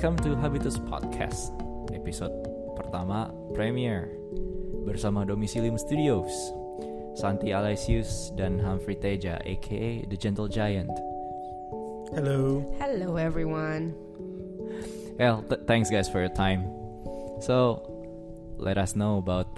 Welcome to Habitus Podcast, episode pertama premiere bersama Domisilium Studios, Santi, Alaysius, dan Hamphrey Tedja, aka The Gentle Giant. Hello. Hello everyone. Well, thanks guys for your time. So, let us know about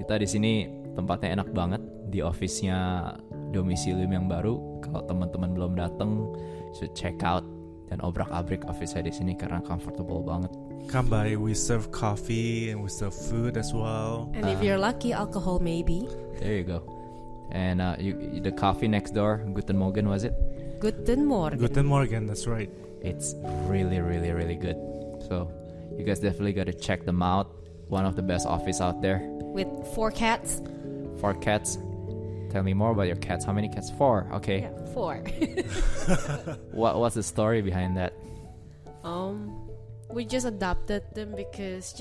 kita di sini tempatnya enak banget di office-nya Domisilium yang baru. Kalau teman-teman belum datang, should check out dan obrak-abrik office-nya di sini karena comfortable banget. Come by, we serve coffee and we serve food as well. And if you're lucky, alcohol maybe. There you go. And the coffee next door, Guten Morgen, was it? Guten Morgen. Guten Morgen, that's right. It's really, really, really good. So, you guys definitely got to check them out. One of the best office out there. With 4 cats. 4 cats. Tell me more about your cats. How many cats? 4. Okay. Yeah, 4. What's the story behind that? We just adopted them because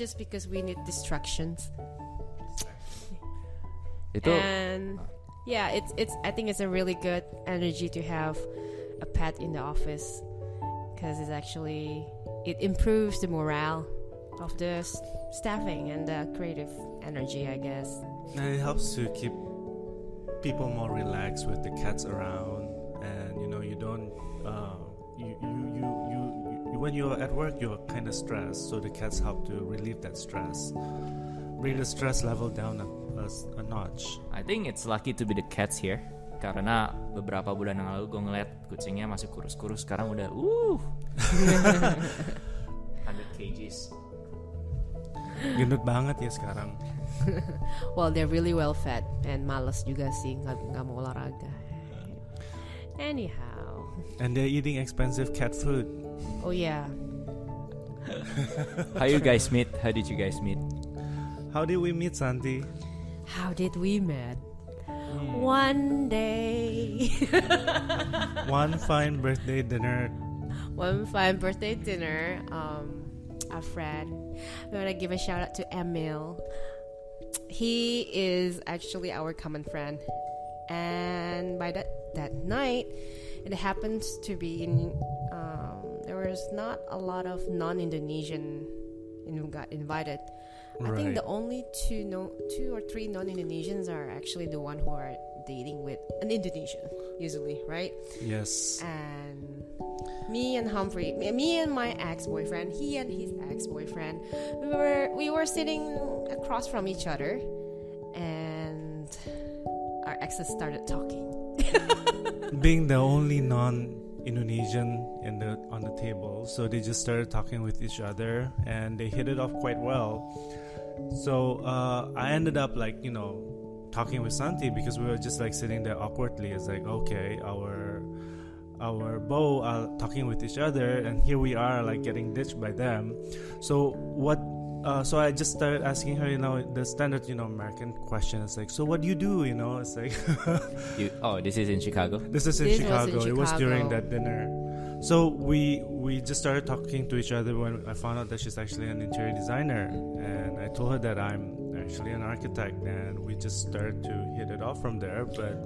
we need distractions. And yeah, it's I think it's a really good energy to have a pet in the office because it improves the morale of the staffing and the creative energy, I guess. And it helps to keep people more relaxed with the cats around, and you don't when you're at work you're kind of stressed, so the cats help to relieve that stress, bring the stress level down a notch. I think it's lucky to be the cats here karena beberapa bulan yang lalu gue ngeliat kucingnya masih kurus-kurus, sekarang udah 100 kgs. Gendut banget ya sekarang. Well, they're really well fed and malas juga sih, nggak mau olahraga. Anyhow. And they're eating expensive cat food. Oh yeah. How you guys meet? How did you guys meet? How did we meet, Santi? How did we meet? One day. One fine birthday dinner. A friend. I'm gonna give a shout out to Emil. He is actually our common friend, and by that night, it happens to be there was not a lot of non-Indonesian got invited. Right. I think the only 2 or 3 non-Indonesians are actually the one who are dating with an Indonesian usually, right? Yes. And me and Hamphrey, me and my ex-boyfriend, he and his ex-boyfriend, we were sitting across from each other, and our exes started talking. Being the only non-Indonesian on the table, so they just started talking with each other, and they hit it off quite well. So I ended up talking with Santi because we were just sitting there awkwardly. It's like, okay, our beau are talking with each other, and here we are getting ditched by them. So so I just started asking her, the standard, American question. It's like, so what do you do? It's like, this is in Chicago. This is in Chicago. It was during that dinner. So we just started talking to each other when I found out that she's actually an interior designer, and I told her that I'm actually an architect, and we just started to hit it off from there. But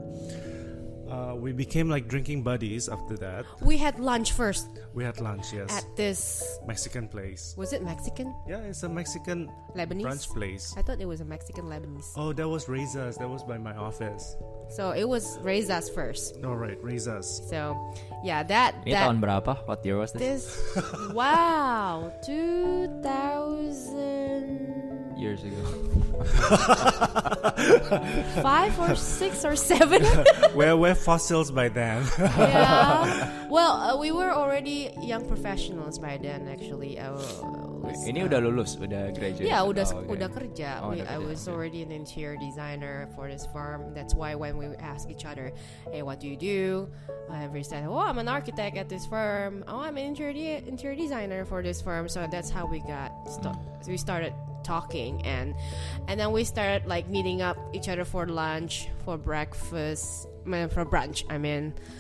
we became drinking buddies after that. We had lunch first. We had lunch, yes. At this Mexican place. Was it Mexican? Yeah, it's a Mexican Lebanese brunch place. I thought it was a Mexican Lebanese. Oh, that was Reza's. That was by my office. So it was Reza's first. Oh, right, Reza's. So, yeah, that. Ini tahun berapa? What year was this? Wow, 2000 years ago. 5 or 6 or 7. We're fossils by then. Yeah. Well, we were already young professionals by then, actually. Ini udah lulus, udah graduate. Yeah, udah kerja. I was okay. already an interior designer for this firm. That's why when we ask each other, hey, what do you do? Every said, oh, I'm an architect at this firm. Oh, I'm an interior designer for this firm. So that's how we got we started talking, and then we started meeting up each other for lunch, for breakfast, for brunch.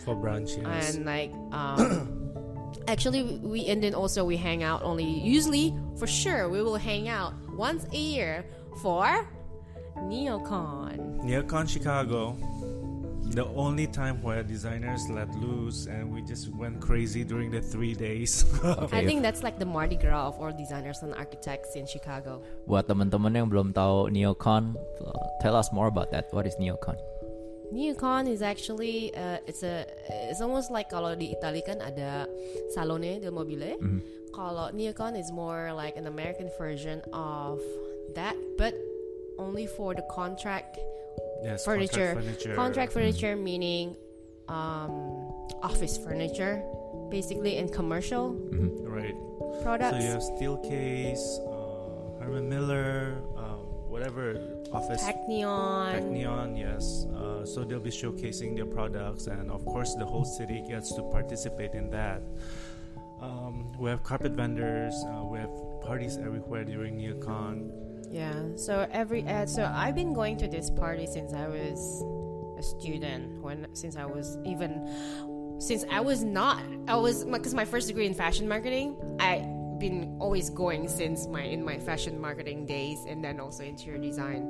For brunch, yes. And actually we hang out usually for sure we will hang out once a year for NeoCon Chicago. the only time where designers let loose and we just went crazy during the 3 days. I think that's like the Mardi Gras of all designers and architects in Chicago. Buat teman-teman yang belum tahu NeoCon, tell us more about that. What is NeoCon? NeoCon is actually it's almost like kalau di Italia kan ada Salone del Mobile. Kalau NeoCon is more like an American version of that, but only for the contract furniture. Contract furniture meaning office furniture, basically, and commercial right products. So you have Steelcase, Herman Miller, whatever office. Technion, yes. So they'll be showcasing their products, and of course the whole city gets to participate in that. We have carpet vendors. We have parties everywhere during NeoCon. Yeah. So I've been going to this party since I was a student. Because my first degree in fashion marketing, I've been always going since my fashion marketing days, and then also interior design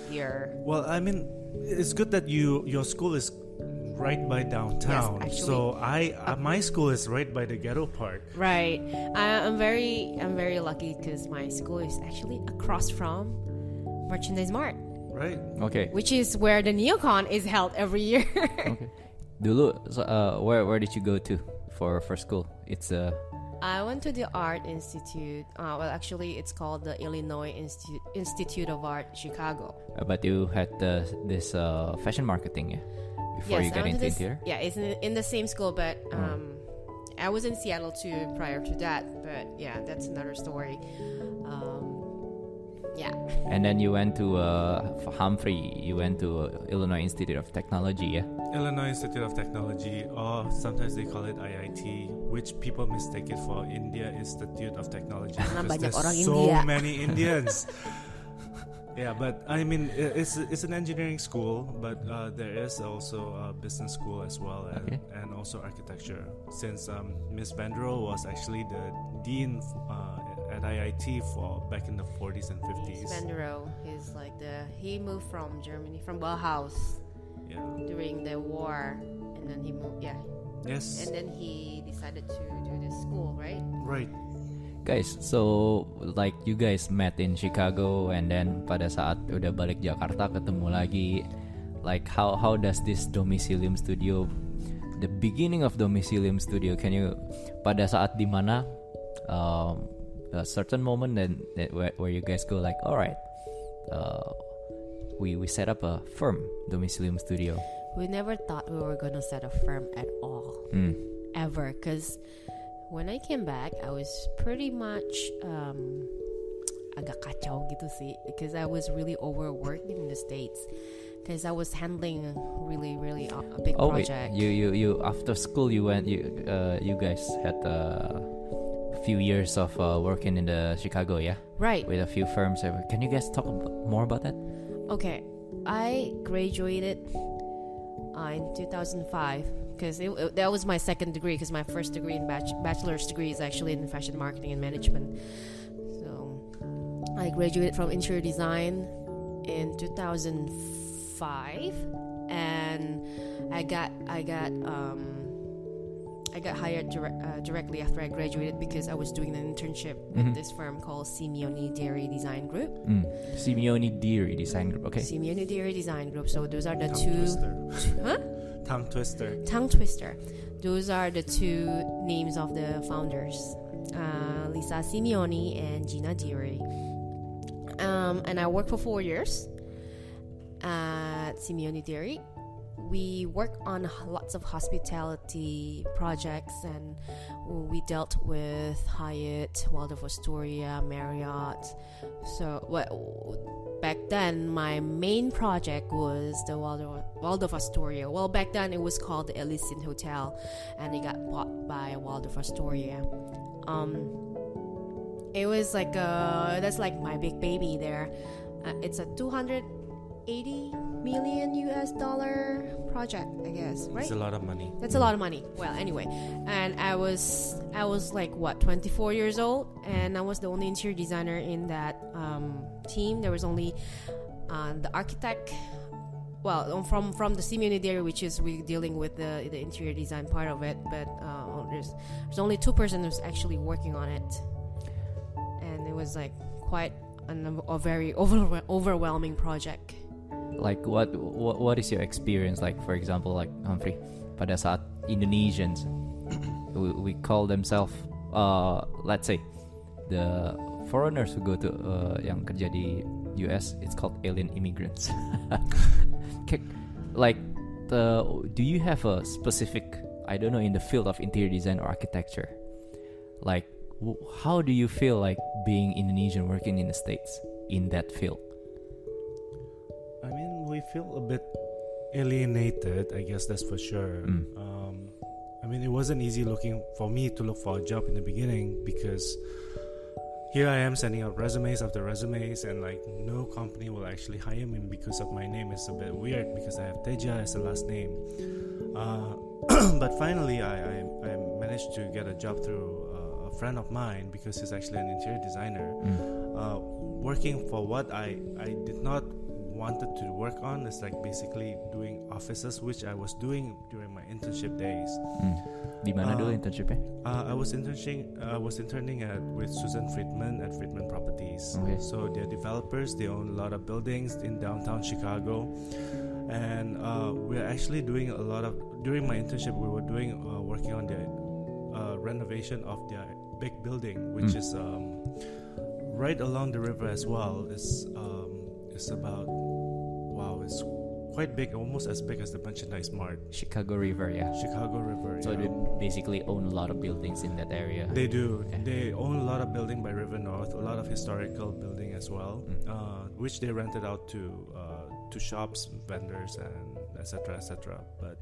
here. Well, I mean, it's good that your school is right by downtown. Yes, so my school is right by the ghetto part. Right. I'm very lucky because my school is actually across from Merchandise Mart. Right. Okay. Which is where the NeoCon is held every year. Okay. Dulu, where did you go to for school? It's I went to the Art Institute. Well, actually, it's called the Illinois Institute of Art, Chicago. But you had this fashion marketing, yeah? Before you get into interior? Yeah, it's in the same school, but I was in Seattle too prior to that. But yeah, that's another story. Yeah. And then you went to Hamphrey. You went to Illinois Institute of Technology, yeah? Illinois Institute of Technology, or sometimes they call it IIT, which people mistake it for India Institute of Technology because there's so many Indians. Yeah, but I mean, it's an engineering school, but there is also a business school as well, and also architecture. Since Miss Vandro was actually the dean at IIT for back in the 40s and 50s. Miss Vandro is like he moved from Germany, from Bauhaus, during the war, and then he moved, Yes. And then he decided to do this school, right? Right. Guys, so like you guys met in Chicago, and then pada saat udah balik Jakarta ketemu lagi. Like how does this Domisilium Studio, the beginning of Domisilium Studio, can you pada saat dimana a certain moment where you guys go like, all right, we set up a firm, Domisilium Studio. We never thought we were gonna set a firm at all, ever, because when I came back, I was pretty much agak kacau gitu sih, because I was really overworked in the States, because I was handling really a big project. Wait, you after school you guys had a few years of working in the Chicago, yeah? Right. With a few firms. Can you guys talk more about that? Okay, I graduated in 2005. Because that was my second degree, because my first degree in bachelor's degree is actually in fashion marketing and management. So I graduated from interior design in 2005, and I got hired directly after I graduated, because I was doing an internship with this firm called Simeone Dairy Design Group. Simeone Dairy Design Group, okay. Simeone Dairy Design Group. So those are the Tongue twister. Tongue twister. Those are the two names of the founders, Lisa Simeone and Gina Dairy. And I worked for 4 years at Simeone Dairy. We worked on lots of hospitality projects, and we dealt with Hyatt, Waldorf Astoria, Marriott. So back then, my main project was the Waldorf Astoria. Well, back then it was called the Alaysius Hotel, and it got bought by Waldorf Astoria. It was like that's like my big baby there. It's a $280 million US project, I guess, right? It's a lot of money. That's a lot of money. Well, anyway, and I was like 24 years old, and I was the only interior designer in that team. There was only the architect well, from the community area, which is we dealing with the interior design part of it, but there's only 2 persons who's actually working on it, and it was like quite a very overwhelming project. Like what is your experience like? For example, like Hamphrey, pada saat Indonesians we call themselves let's say the foreigners who go to yang kerja di US, it's called alien immigrants. Like do you have a specific, I don't know, in the field of interior design or architecture, like how do you feel like being Indonesian working in the States in that field? I mean, we feel a bit alienated, I guess that's for sure. I mean, it wasn't easy for me to look for a job in the beginning, because here I am sending out resumes after resumes, and like no company will actually hire me because of my name. It's a bit weird because I have Tedja as the last name. But finally, I managed to get a job through a friend of mine, because he's actually an interior designer, working for what I did not wanted to work on. Is like basically doing offices, which I was doing during my internship days. Di mana dulu internshipnya? I was interning with Susan Friedman at Friedman Properties. Okay. So they're developers. They own a lot of buildings in downtown Chicago, and we're actually doing a lot of, during my internship we were working on the renovation of their big building, which is right along the river as well. It's about, it's quite big, almost as big as the Merchandise Mart. Chicago River, yeah. Chicago River. So yeah. they basically own a lot of buildings in that area. They do. Yeah. They own a lot of building by River North, a lot of historical building as well, which they rented out to shops, vendors, and etc. But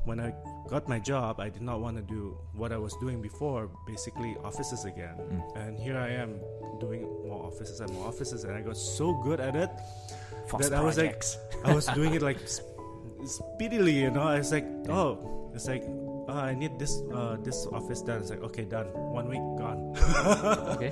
when I got my job, I did not want to do what I was doing before, basically offices again. And here I am doing more offices, and I got so good at it that I was doing it like speedily, you know. I was like, I need this office done. It's like, okay, done. 1 week, gone. Okay.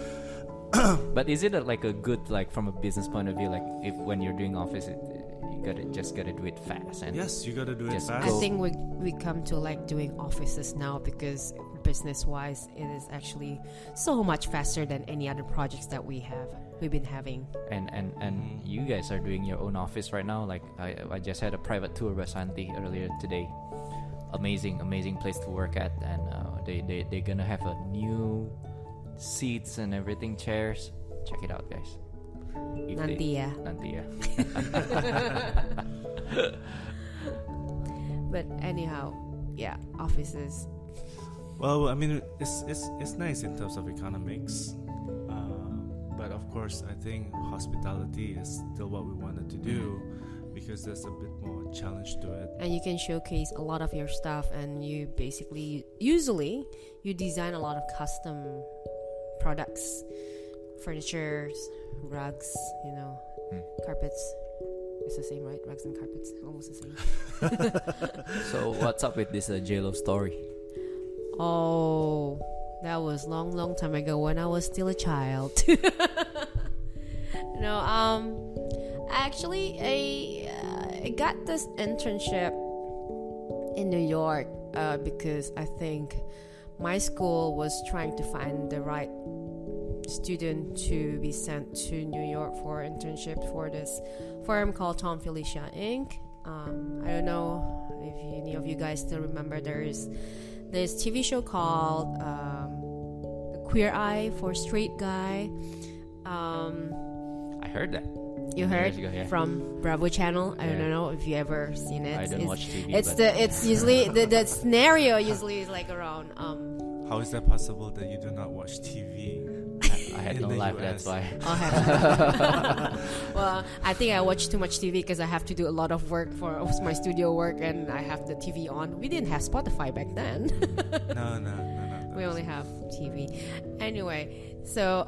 But is it like a good, like from a business point of view, like if when you're doing office, you gotta do it fast? And yes, you gotta do it just fast. I think we come to like doing offices now, because business wise it is actually so much faster than any other projects that we've been having. And you guys are doing your own office right now. Like I just had a private tour by Santi earlier today. Amazing place to work at, and they're gonna have a new seats and everything, chairs. Check it out, guys. Nanti ya. But anyhow, yeah, offices. Well, I mean, it's nice in terms of economics, but of course, I think hospitality is still what we wanted to do, because there's a bit more challenge to it. And you can showcase a lot of your stuff, and you basically usually you design a lot of custom products, furnitures, rugs, carpets. It's the same, right? Rugs and carpets, almost the same. So what's up with this JLo story? Oh, that was long time ago when I was still a child. Actually, I got this internship in New York because I think my school was trying to find the right student to be sent to New York for internship for this firm called Tom Felicia Inc. I don't know if any of you guys still remember, there's this TV show called The Queer Eye for Straight Guy. I heard that. You heard Years ago, yeah. from Bravo Channel. I Yeah. don't know if you ever seen it. I don't watch TV. It's usually the scenario usually is like around How is that possible that you do not watch TV? I had in no the life, US. that's why. well, I think I watch too much TV because I have to do a lot of work for my studio work, and I have the TV on. We didn't have Spotify back then. No. We only have TV. Anyway, so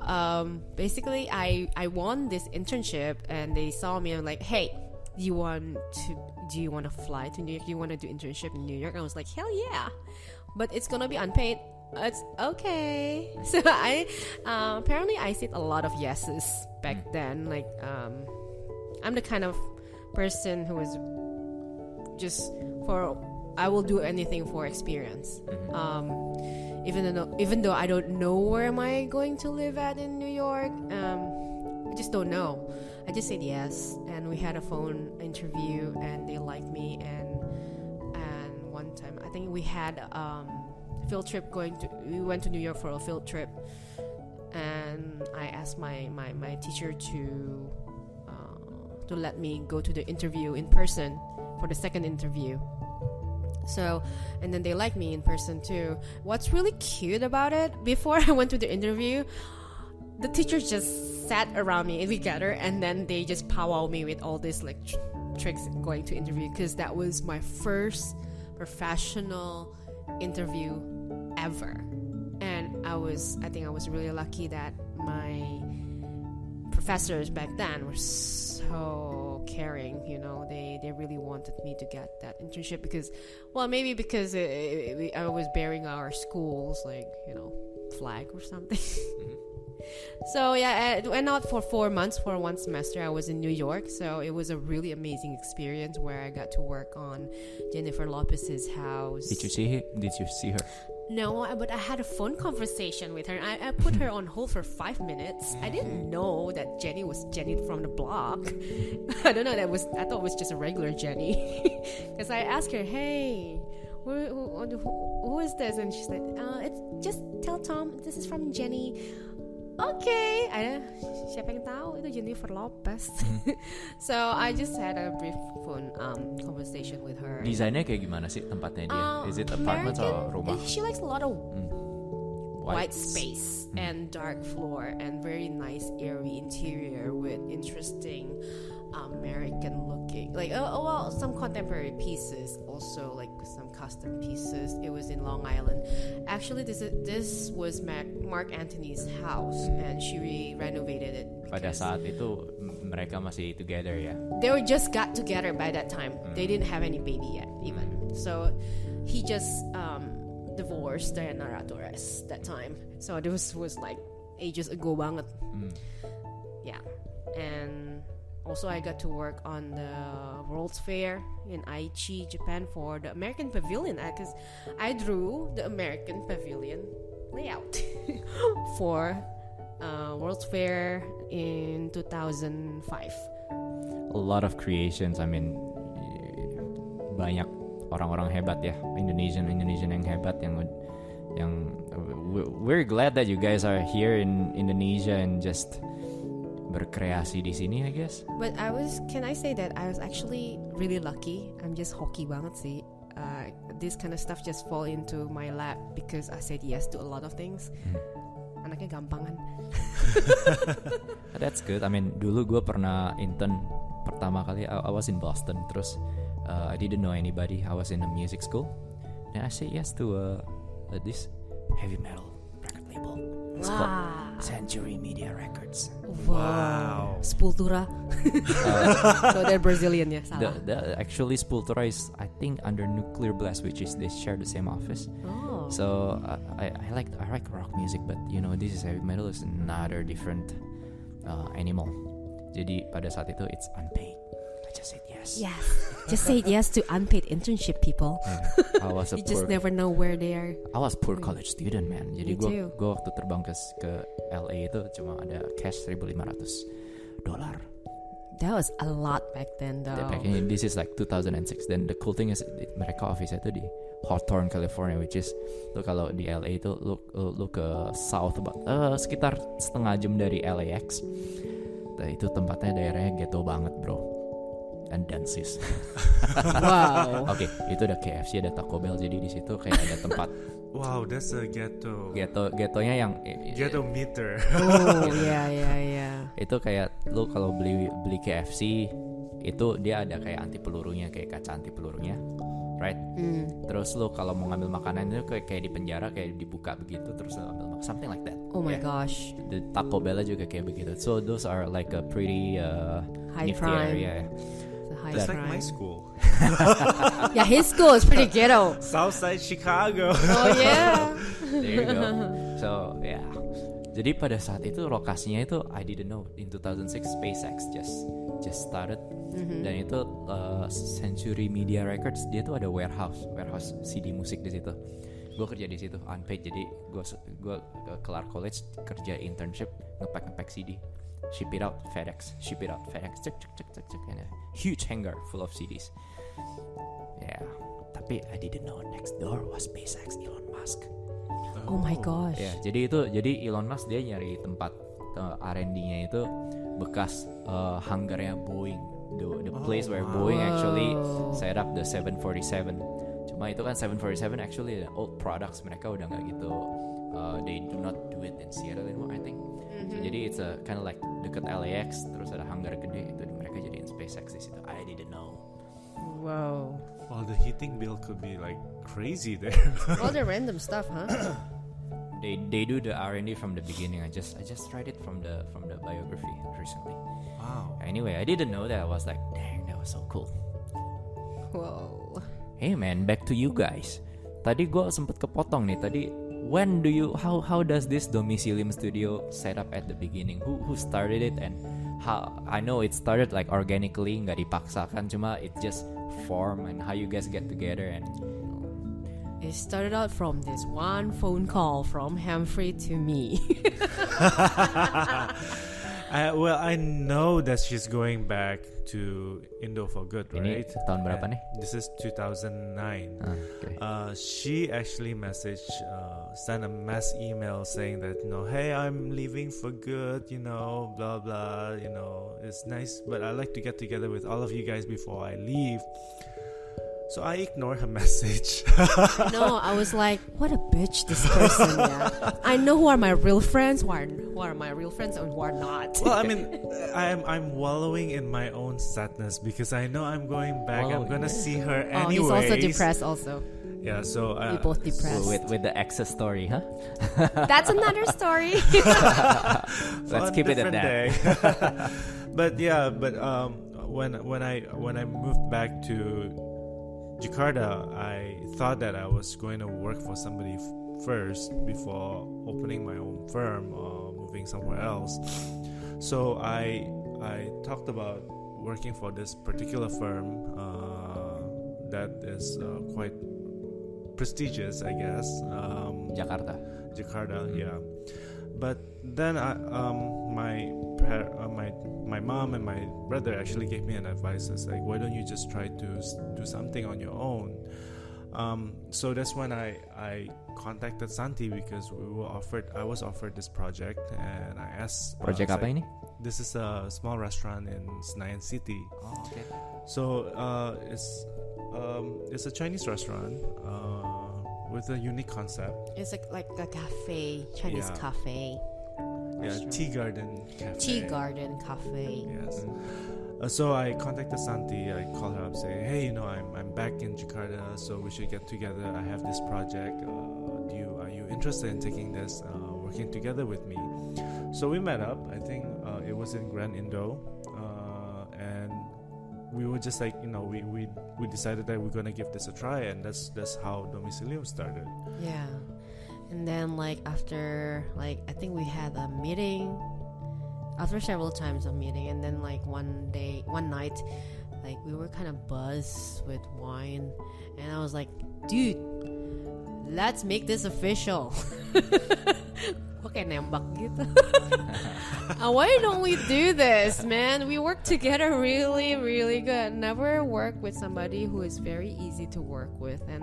basically I won this internship, and they saw me and like, hey, do you want to fly to New York? Do you want to do internship in New York? I was like, hell yeah, but it's gonna be unpaid. It's okay. So I apparently I said a lot of yeses back then. Like I'm the kind of person who is just for I will do anything for experience. Even though I don't know where am I going to live at in New York, I just don't know. I just said yes, and we had a phone interview, and they liked me. And one time, I think we had field trip we went to New York for a field trip, and I asked my teacher to let me go to the interview in person for the second interview. So, and then they liked me in person too. What's really cute about it, before I went to the interview, the teachers just sat around me together, and then they just powwow me with all these like tricks going to interview, because that was my first professional interview ever. And I think I was really lucky that my professors back then were so caring, they really wanted me to get that internship, because maybe because I was bearing our school's flag or something. So yeah, I went out for 4 months. For one semester I was in New York, so it was a really amazing experience where I got to work on Jennifer Lopez's house. Did you see her? No, but I had a phone conversation with her. I put her on hold for 5 minutes. I didn't know that Jenny was Jenny from the block. I don't know, I thought it was just a regular Jenny. Because I asked her, hey, who is this? And she's like, it's just tell Tom this is from Jenny. Okay, siapa yang tahu itu Jennifer Lopez. So I just had a brief phone conversation with her. Desainnya kayak gimana sih tempatnya dia? Is it apartment atau rumah? She likes a lot of white space and dark floor and very nice airy interior with interesting American looking, some contemporary pieces, also like some custom pieces. It was in Long Island. Actually, this was Mark Antony's house, and she renovated it. Pada saat itu mereka masih together ya? They were just got together by that time. They didn't have any baby yet even. So he just divorced Diana Torres that time. So this was like ages ago banget. Yeah, and also, I got to work on the World's Fair in Aichi, Japan, for the American Pavilion, because I drew the American Pavilion layout for World's Fair in 2005. A lot of creations. I mean, banyak orang-orang hebat ya, Indonesian yang hebat yang we're glad that you guys are here in Indonesia and just berkreasi di sini, I guess. But can I say that I was actually really lucky. I'm just hoki banget sih. This kind of stuff just fall into my lap because I said yes to a lot of things. Anaknya gampangan. That's good. I mean, dulu gue pernah intern pertama kali. I was in Boston. Terus I didn't know anybody. I was in a music school, and I said yes to this heavy metal record label. It's called Century Media Records. Wow. Sepultura. So they're Brazilian, yeah. Actually, Sepultura is, I think, under Nuclear Blast, which is they share the same office. Oh. So I like rock music, but this is heavy metal, is another different animal. Jadi pada saat itu it's unpaid. I just said yes. Yes. Just say yes to unpaid internship, people. I was you just never know where they are. I was poor college student, man. Jadi gue waktu terbang ke LA itu cuma ada cash $1,500. That was a lot back then, though. This is like 2006. Then the cool thing is mereka office itu di Hawthorne, California, which is lo kalau di LA itu lo ke south sekitar setengah jam dari LAX. Itu tempatnya daerahnya ghetto banget, bro. And dances. Wow. Oke, itu ada KFC, ada Taco Bell, jadi di situ kayak ada tempat. Wow, that's a ghetto. Ghettonya yang ghetto meter. Oh, yeah. Itu kayak lo kalau beli KFC itu dia ada kayak anti pelurunya, kayak kaca anti pelurunya, right? Terus lo kalau mau ngambil makanan itu kayak di penjara, kayak dibuka begitu, terus lo ambil something like that. Oh my gosh. The Taco Bell juga kayak begitu. So those are like a pretty high nifty crime area. It's like my school. Yeah, his school is pretty ghetto. Southside Chicago. Oh yeah. There you go. So yeah. Jadi pada saat itu lokasinya itu I didn't know. In 2006 SpaceX just just started. Dan itu Century Media Records, dia tuh ada warehouse CD musik di situ. Gue kerja di situ unpaid, jadi gue kelar college kerja internship ngepack CD, ship it out FedEx, cek, and a huge hangar full of CDs. Yeah, tapi I didn't know next door was SpaceX Elon Musk. Oh my gosh. Ya, jadi Elon Musk dia nyari tempat R&D-nya itu bekas hangarnya Boeing, the place where Boeing actually set up the 747. Cuma itu kan 747 actually old products, mereka udah nggak gitu, they do not do it in Seattle anymore I think. So, jadi it's a kind of like deket LAX, terus ada hangar gede itu mereka jadiin SpaceX di situ. I didn't know. Wow. Well, the heating bill could be like crazy there. All the random stuff, huh? They do the R&D from the beginning. I just read it from the biography recently. Wow. Anyway, I didn't know that. I was like, dang, that was so cool. Whoa. Hey man, back to you guys. Tadi gue sempet kepotong nih. Tadi how does this Domisilium Studio set up at the beginning? Who started it, and how? I know it started like organically, nggak dipaksakan, cuma it just formed, and how you guys get together and. It started out from this one phone call from Hamphrey to me. Well, I know that she's going back to Indo for good, right? Ini tahun berapa nih? This is 2009. Okay. She actually sent a mass email saying that, hey, I'm leaving for good, blah, blah, it's nice, but I'd like to get together with all of you guys before I leave. So I ignored her message. No, I was like, what a bitch this person. Yeah. I know who are my real friends, who are my real friends, and who are not. Well, I mean, I'm wallowing in my own sadness because I know I'm going back. I'm gonna see her anyways. He's also depressed also. Yeah, so we both depressed. With the exes story, huh? That's another story. Let's keep it at that. But when I moved back to Jakarta, I thought that I was going to work for somebody first before opening my own firm or moving somewhere else. So I talked about working for this particular firm that is quite prestigious, I guess. Jakarta, yeah. But then my mom and my brother actually gave me an advice. It's like, why don't you just try to do something on your own? So that's when I contacted Santi because I was offered this project, and I asked. Project apa ini? This is a small restaurant in Senayan City. Oh, okay. So it's a Chinese restaurant with a unique concept. It's like a cafe, Chinese cafe. Yeah, Tea Garden Cafe. Yes. So I contacted Santi. I called her up, say, hey, I'm back in Jakarta, so we should get together. I have this project. Are you interested in taking this, working together with me? So we met up. I think it was in Grand Indo, and we were just like, we decided that we're gonna give this a try, and that's how Domisilium started. Yeah. And then after I think we had a meeting after several times of meeting, and then one night we were kind of buzzed with wine, and I was like, dude, let's make this official. Okay, nembak gitu. Why don't we do this, man? We work together really, really good. Never work with somebody who is very easy to work with, and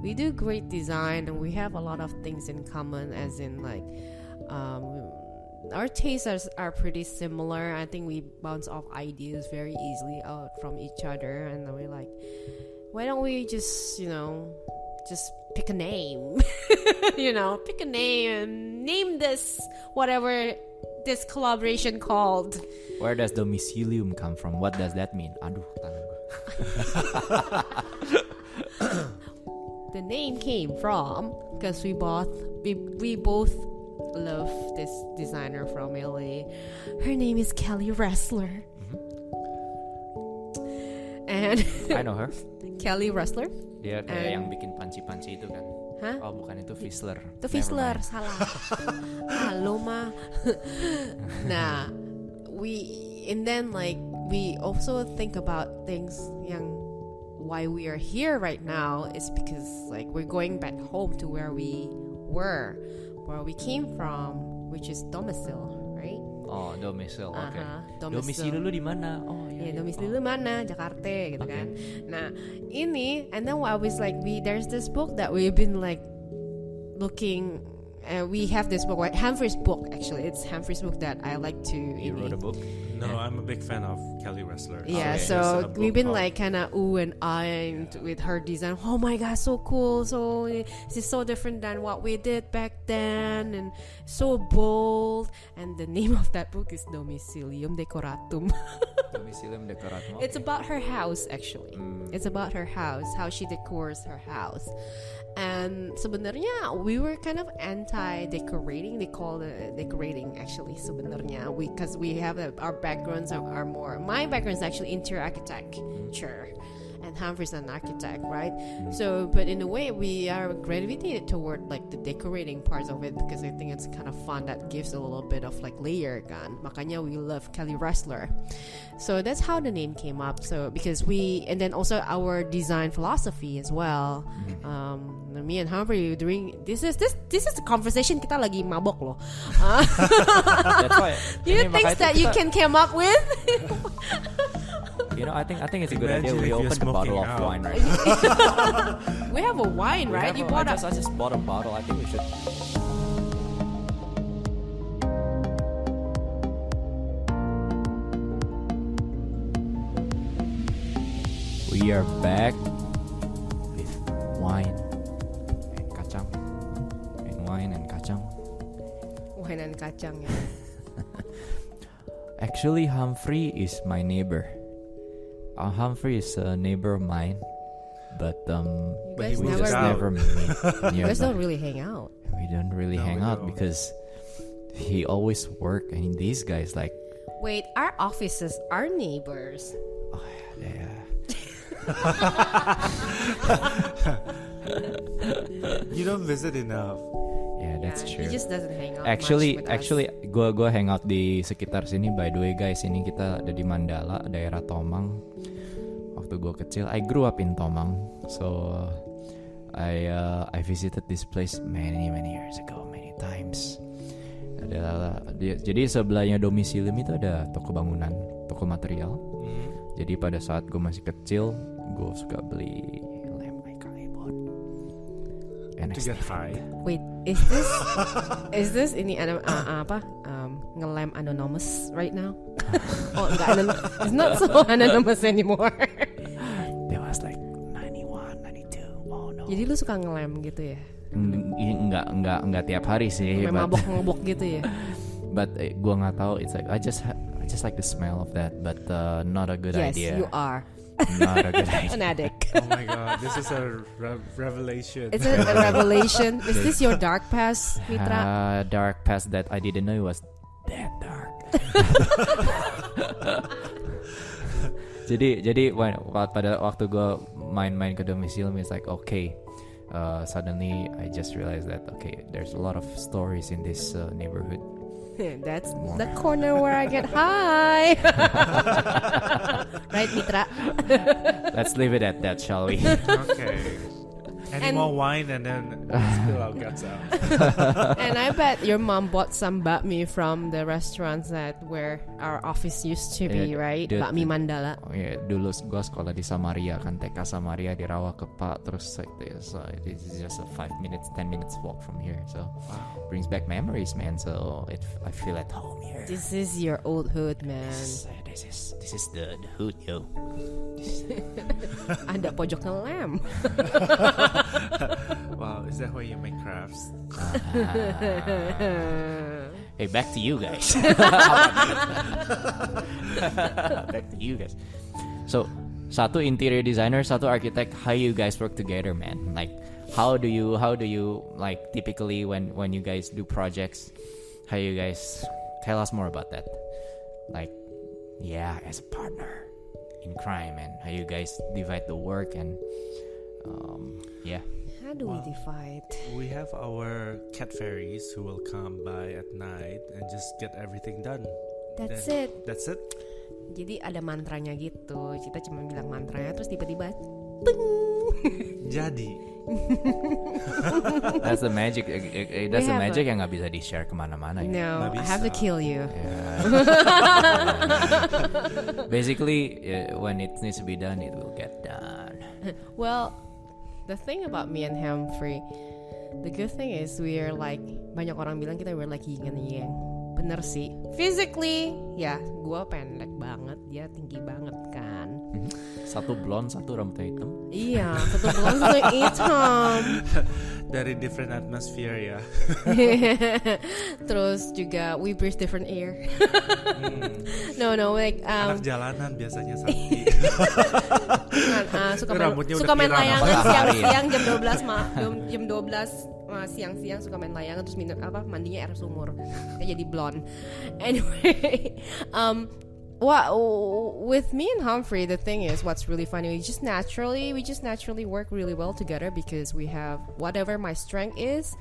we do great design, and we have a lot of things in common, as in our tastes are pretty similar. I think we bounce off ideas very easily out from each other, and we're like, why don't we just pick a name? Pick a name and name this whatever this collaboration called. Where does Domisilium come from? What does that mean? Aduh, tangan gue. The name came from because we both love this designer from LA. Her name is Kelly Ressler. And I know her. Kelly Ressler. Dia kayak yang bikin panci-panci itu kan. Hah? Oh, bukan, itu Fizzler. Itu Fizzler, salah. Halo mah. Nah, we also think about things yang why we are here right now is because like we're going back home to where we came from, which is Domisil, right? Oh, domisil. Oke. Domisil. Domisili lu di mana? Oh, iya. Domisili lu mana? Jakarta gitu kan. Nah, ini and then I was like there's this book that we've been like looking. We have this book, right? Hamphreys book actually. It's Hamphreys book that I like to. You wrote a book? No, I'm a big fan of Kelly Ressler. Yeah, Okay. so we've been like kind of ooh and ahhing with her design. Oh my god, so cool! So this is so different than what we did back then, and so bold. And the name of that book is Domisilium Decoratum. Domisilium Decoratum. It's about her house actually. It's about her house, how she decors her house. And sebenarnya we were kind of anti-decorating. They call it decorating actually sebenarnya. Because we have our backgrounds are more. My background is actually interior architecture, and Hamphreys an architect, right? So, but in a way, we are gravitated toward like the decorating parts of it because I think it's kind of fun. That gives a little bit of like layer kan. Makanya we love Kelly Ressler. So that's how the name came up. So because and then also our design philosophy as well. Me and Hamphrey doing this is the conversation kita lagi mabok loh. That's why. You think that you can come up with? You know, I think it's a good Imagine idea. We if you're opened a bottle of smoking out. wine right now. We have a wine, right? You bought I just bought a bottle. I think we should. We are back with wine and kacang. Wine and kacang ya. Actually, Hamphrey is my neighbor. Hamphrey is a neighbor of mine, but guys we never just out. never meet. You guys don't really hang out. We don't really No, hang we out don't. because he always work, and these guys like, Wait, our offices are neighbors. oh yeah. You don't visit enough. Yeah, that's Yeah, true. He just doesn't hang out. Actually, much with us. gua hang out di sekitar sini. By the way, guys, ini kita ada di Mandala, daerah Tomang. Waktu gua kecil, I grew up in Tomang, so I visited this place many years ago, many times. Jadi sebelahnya Domisilium itu ada toko bangunan, toko material. Jadi pada saat gue masih kecil, gue suka beli lem iCalibon. To get high. Wait, is this ini ngelem anonymous right now? Oh, enggak, it's not so anonymous anymore. There was like 91, 92. Oh no. Jadi lu suka ngelem gitu ya? Enggak tiap hari sih. Kayak mabok gitu ya? But gue nggak tahu. It's like I just like the smell of that, but not a good idea. Yes, you are. Not a good idea. An addict. Oh my god, this is a revelation. It's a revelation. Is this your dark past, Mitra? Dark past that I didn't know it was that dark. jadi pada waktu gue main-main ke Domisilium, it's like okay. Suddenly I just realized that okay, there's a lot of stories in this neighborhood. That's the corner where I get high. Right, Mitra? Let's leave it at that, shall we? Okay. Any And- more wine and then spill our guts out. And I bet your mom bought some bakmi from the restaurants where our office used to be, Yeah, right? the- Bakmi Mandala. Oh yeah, dulu gue sekolah di Samaria kan, TK Samaria di Rawakepa, terus like this is just a 5 minutes, 10 minutes walk from here, so brings back memories, man. So I feel at home here. This is your old hood, man. This is the hood, yo. Ada pojok ngelem. Wow, is that where you make crafts? Hey, back to you guys. Back to you guys. So, satu interior designer, satu architect. How you guys work together, man? Like, how do you like typically when you guys do projects? How you guys tell us more about that? Like, yeah, as a partner in crime, and how you guys divide the work and yeah. How do we divide? We have our cat fairies who will come by at night and just get everything done. That's Then- it. That's it? Jadi ada mantranya gitu. Kita cuma bilang mantranya terus tiba-tiba peng. Jadi. That's the magic. That's the magic yang nggak bisa di share kemana-mana. No, I have to kill you. Yeah. Basically, when it needs to be done, it will get done. Well, the thing about me and Hamphrey, the good thing is we are like, banyak orang bilang kita we're like yin and yang. Bener sih. Physically, ya, gue pendek banget, dia tinggi banget kan. Satu blonde, satu rambutnya hitam. Iya, satu blonde, satu hitam. Dari different atmosphere ya. Terus juga we breathe different air. No, like anak jalanan biasanya Santi. Suka main layangan siang-siang jam 12 siang-siang suka main layangan terus minum mandinya air sumur. Kayak jadi blonde. Anyway, with me and Hamphrey, the thing is, what's really funny, we just naturally work really well together because we have whatever my strength is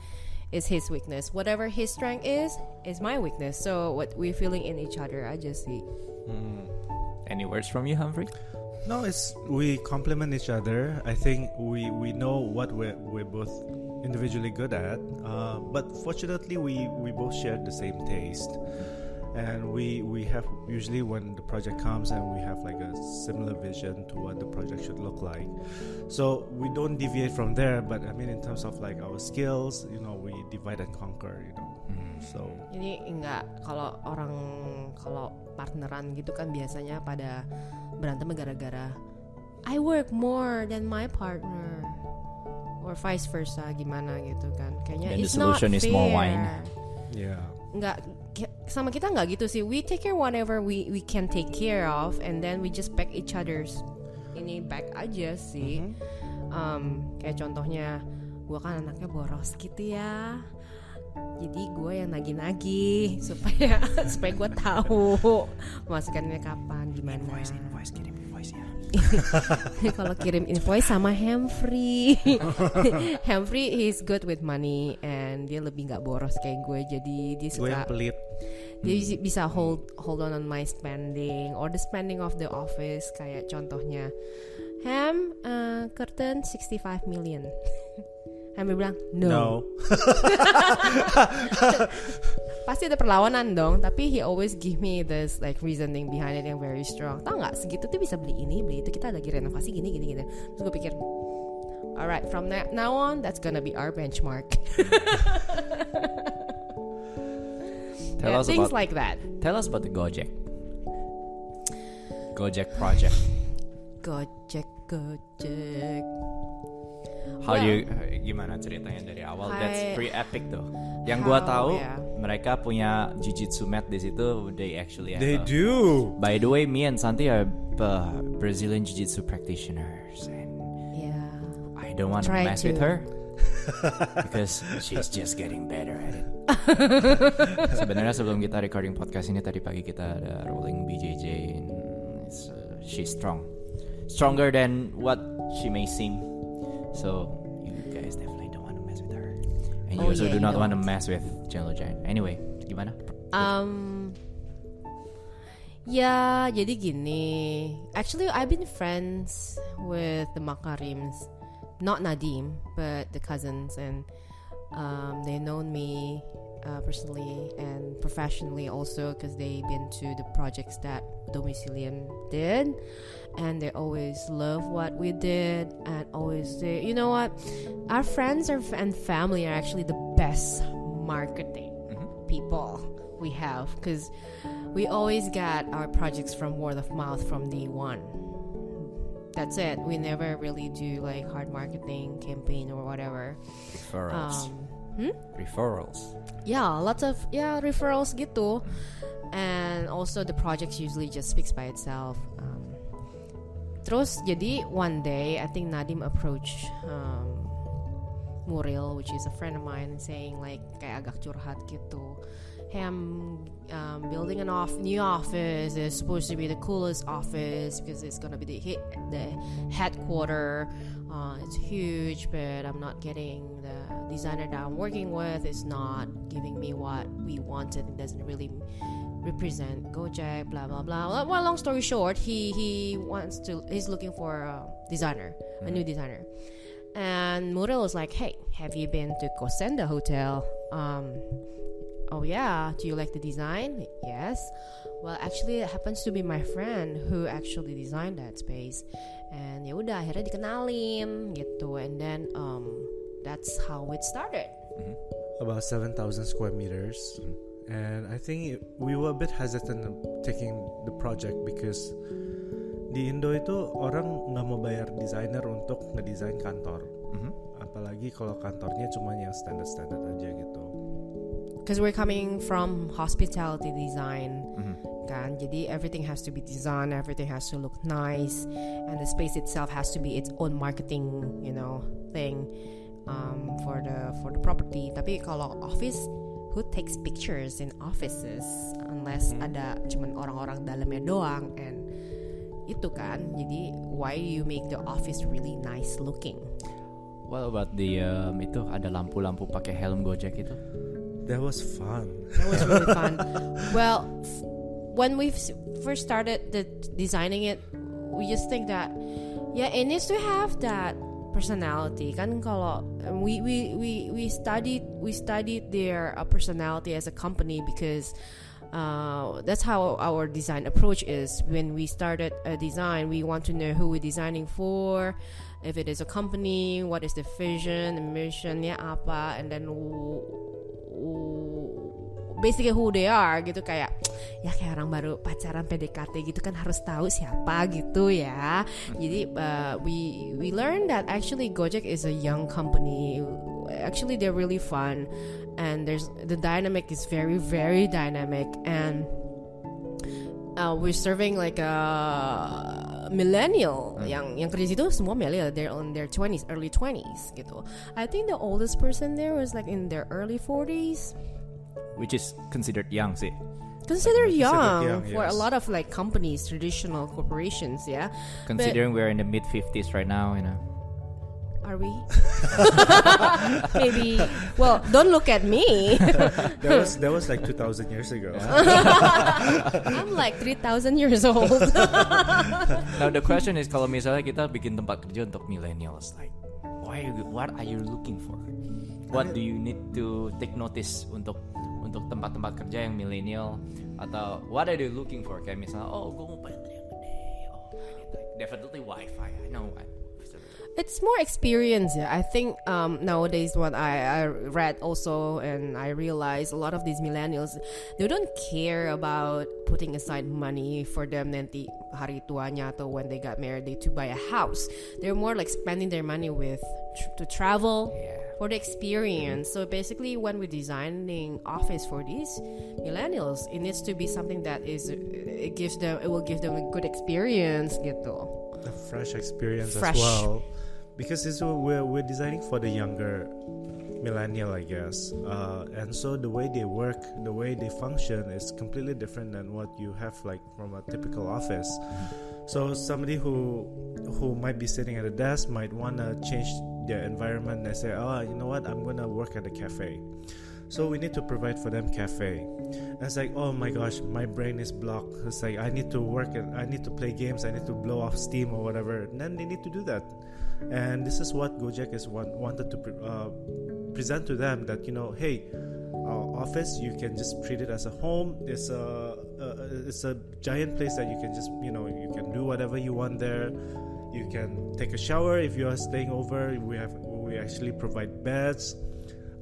his weakness. Whatever his strength is my weakness. So what we're feeling in each other, I just see. Any words from you, Hamphrey? No, we complement each other. I think we know what we're both individually good at, but fortunately we both share the same taste, and we have usually when the project comes and we have like a similar vision to what the project should look like, so we don't deviate from there. But I mean in terms of like our skills, we divide and conquer, so jadi kalau partneran gitu kan biasanya pada berantem gara-gara I work more than my partner or vice versa, gimana gitu kan. Kayaknya and it's the solution not is fair. more wine. Yeah. Nggak, sama kita nggak gitu sih. We take care whatever we can take care of, and then we just back each other's ini back aja sih. Kayak contohnya, gue kan anaknya boros gitu ya. Jadi gue yang nagih-nagih supaya gue tahu masukannya kapan, gimana. Invoice, kirim invoice ya. Kalau kirim invoice sama Hamphrey. Hamphrey he's good with money and dia lebih nggak boros kayak gue, jadi dia suka. Gue yang pelit. Dia bisa hold on my spending or the spending of the office. Kayak contohnya curtain 65 million. Hamphrey bilang no. Pasti ada perlawanan dong, tapi he always give me this like reasoning behind it yang very strong. Tahu nggak, segitu tuh bisa beli ini beli itu, kita lagi renovasi gini. Terus gue pikir, alright, from now on that's gonna be our benchmark. Things like that. Tell us about the Gojek project. Gojek. How do you gimana ceritanya dari awal? That's pretty epic tuh. Yang gua tahu mereka punya jiu-jitsu mat di situ. They actually have. They do. By the way, me and Santi are Brazilian jiu-jitsu practitioners, and I don't want to mess with her because she's just getting better at it. Sebenarnya sebelum kita recording podcast ini tadi pagi kita ada rolling BJJ, and she's stronger than what she may seem. So you guys definitely don't want to mess with her, and you also do not want to mess with Jello Giant. Anyway, gimana? Ya, jadi gini. Actually, I've been friends with the Makarims, not Nadim, but the cousins, and they known me personally and professionally also because they've been to the projects that Domisilium did, and they always love what we did and always say, you know what, our friends and family are actually the best marketing people we have because we always got our projects from word of mouth from day one. That's it. We never really do like hard marketing campaign or whatever. Referrals. Yeah, lots of referrals gitu. And also the projects usually just speaks by itself. Terus jadi one day I think Nadim approached Muriel, which is a friend of mine, saying like kayak agak curhat gitu. Hey, I'm building new office. It's supposed to be the coolest office because it's gonna be the headquarter. It's huge, but I'm not getting the designer that I'm working with. It's not giving me what we wanted. It doesn't really represent Gojek, blah blah blah. Well, long story short, he's looking for a designer, a new designer. And Muriel was like, hey, have you been to Kosenda Hotel? Oh yeah, do you like the design? Yes. Well, actually it happens to be my friend who actually designed that space. And ya udah akhirnya dikenalin gitu. And then that's how it started. About 7,000 square meters. And I think we were a bit hesitant taking the project because di Indo itu orang nggak mau bayar desainer untuk ngedesain kantor. Apalagi kalau kantornya cuma yang standar aja gitu. Because we're coming from hospitality design, kan? Jadi everything has to be designed, everything has to look nice, and the space itself has to be its own marketing, thing for the property. Tapi kalau office, who takes pictures in offices unless ada cuman orang-orang dalamnya doang, and itu kan. Jadi why you make the office really nice looking? What about the itu ada lampu-lampu pakai helm Gojek itu? That was fun. That was really fun. Well, when we first started designing it, we just think that it needs to have that personality. Kan kalau we studied their personality as a company because that's how our design approach is. When we started a design, we want to know who we're designing for. If it is a company, what is the vision, the missionnya apa, and then basically who they are gitu, kayak orang baru pacaran PDKT gitu kan harus tahu siapa gitu ya. Jadi we learned that actually Gojek is a young company. Actually they're really fun, and the dynamic is very very dynamic, and we're serving like a millennial yang kerja situ semua millennial, they're on their 20s, early 20s gitu. I think the oldest person there was like in their early 40s, which is considered young sih. Considered young for yes. a lot of like companies, traditional corporations, yeah. Considering we're in the mid 50s right now, Are we? Maybe. Well, don't look at me. That was like 2,000 years ago. I'm like 3,000 years old. Now the question is, kalau misalnya kita bikin tempat kerja untuk millennials, like what are you looking for? What do you need to take notice untuk tempat-tempat kerja yang millennial, atau what are you looking for? Kayak misalnya, gue mau bayar yang gede, definitely Wi-Fi. I know. It's more experience, yeah. I think nowadays what I read also, and I realized a lot of these millennials, they don't care about putting aside money for them nanti hari tuanya atau when they got married to buy a house. They're more like spending their money to travel, for the experience. So basically when we're designing office for these millennials, it needs to be something that it will give them a good experience gitu. A fresh experience as well. Because we're designing for the younger millennial, I guess, and so the way they work, the way they function is completely different than what you have like from a typical office. So somebody who might be sitting at a desk might want to change their environment and say, you know what, I'm gonna work at a cafe. So we need to provide for them cafe. And it's like, oh my gosh, my brain is blocked. It's like I need to I need to play games, I need to blow off steam or whatever. And then they need to do that. And this is what Gojek is wanted to present to them, that hey, our office, you can just treat it as a home. It's a giant place that you can just you can do whatever you want there. You can take a shower if you are staying over. We actually provide beds.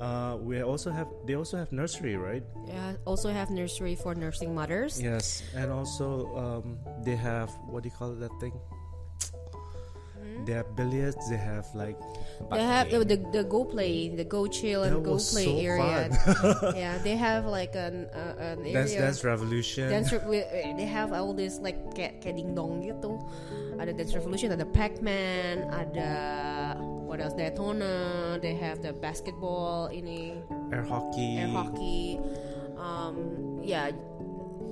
They also have nursery, right? Yeah, also have nursery for nursing mothers. Yes, and also they have, what do you call that thing? They have billiards. They have like the go play, the go chill and go play so area. Yeah, they have like an area. Dance Revolution. They have all this like kayak ding dong gitu. Ada Dance Revolution, ada Pac-Man, ada what else? Daytona. They have the basketball, air hockey. Yeah.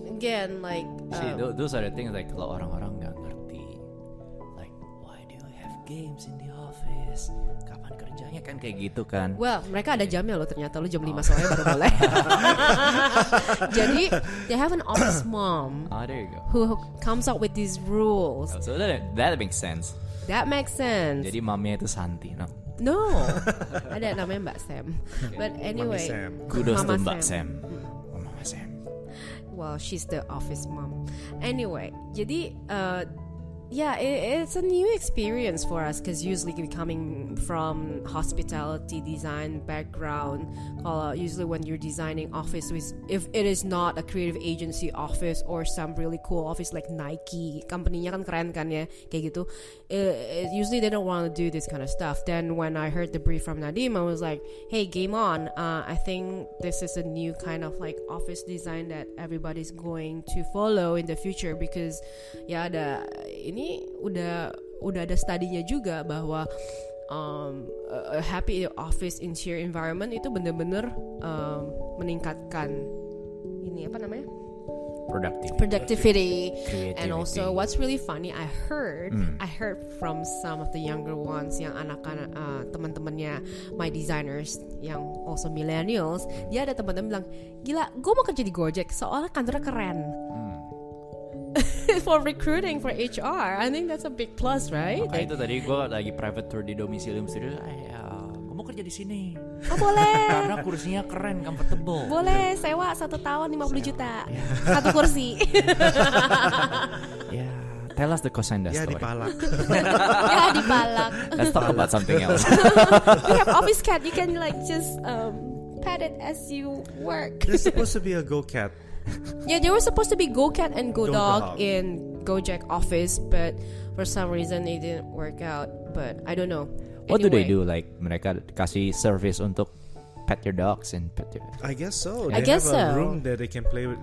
Again, like those are the things like kalau orang-orang nggak ngerti, like why do you have games in the office. Kapan kerjanya kan kayak gitu kan. Well, mereka ada jamnya loh ternyata. Lu jam 5 sore baru boleh. Jadi, they have an office mom There you go. who comes up with these rules. So that makes sense. That makes sense. Jadi mamnya itu Santi, no? No, ada namanya Mbak Sam. But anyway, Sam. Kudos Mama to Mbak Sam. Sam. Oh, Mama Sam. Well, she's the office mom. Anyway, jadi it's a new experience for us because usually coming from hospitality design background, usually when you're designing office, if it is not a creative agency office or some really cool office like Nike, company-nya kan keren kan ya, kayak gitu. Usually they don't want to do this kind of stuff. Then when I heard the brief from Nadim, I was like, hey, game on. I think this is a new kind of like office design that everybody's going to follow in the future because ya ini udah ada studinya juga bahwa a happy office interior environment itu benar-benar meningkatkan ini apa namanya? Productivity. And also what's really funny, I heard from some of the younger ones yang anak-anak teman-temannya my designers yang also millennials, dia ada teman-teman bilang, gila, gue mau kerja di Gojek soalnya kantornya keren. For recruiting for HR, I think that's a big plus, right? Itu tadi gue lagi private tour di Domisilium Studio. Gue mau kerja di sini. Oh boleh. Karena kursinya keren, comfortable. Boleh sewa 1 tahun 50 juta satu kursi. Tell us the Kosenda story. Dipalak. Dipalak. Let's talk about something else. We have office cat. You can like just pet it as you work. There's supposed to be a go cat. Yeah, there was supposed to be go cat and go dog in Gojek office, but for some reason it didn't work out. But I don't know. What do they do? Like mereka kasih service untuk pet your dogs and pet your... I guess so. I guess have a so. room that they can play with.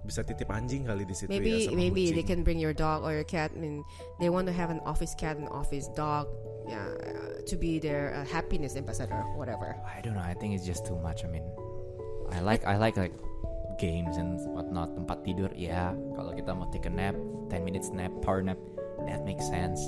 Bisa titip anjing kali di situ. Maybe they can bring your dog or your cat. I mean, they want to have an office cat and office dog. To be their happiness ambassador, whatever. I don't know. I think it's just too much. I mean, I like games and whatnot, tempat tidur. Kalau kita mau take a nap, 10 minutes nap, power nap, that makes sense.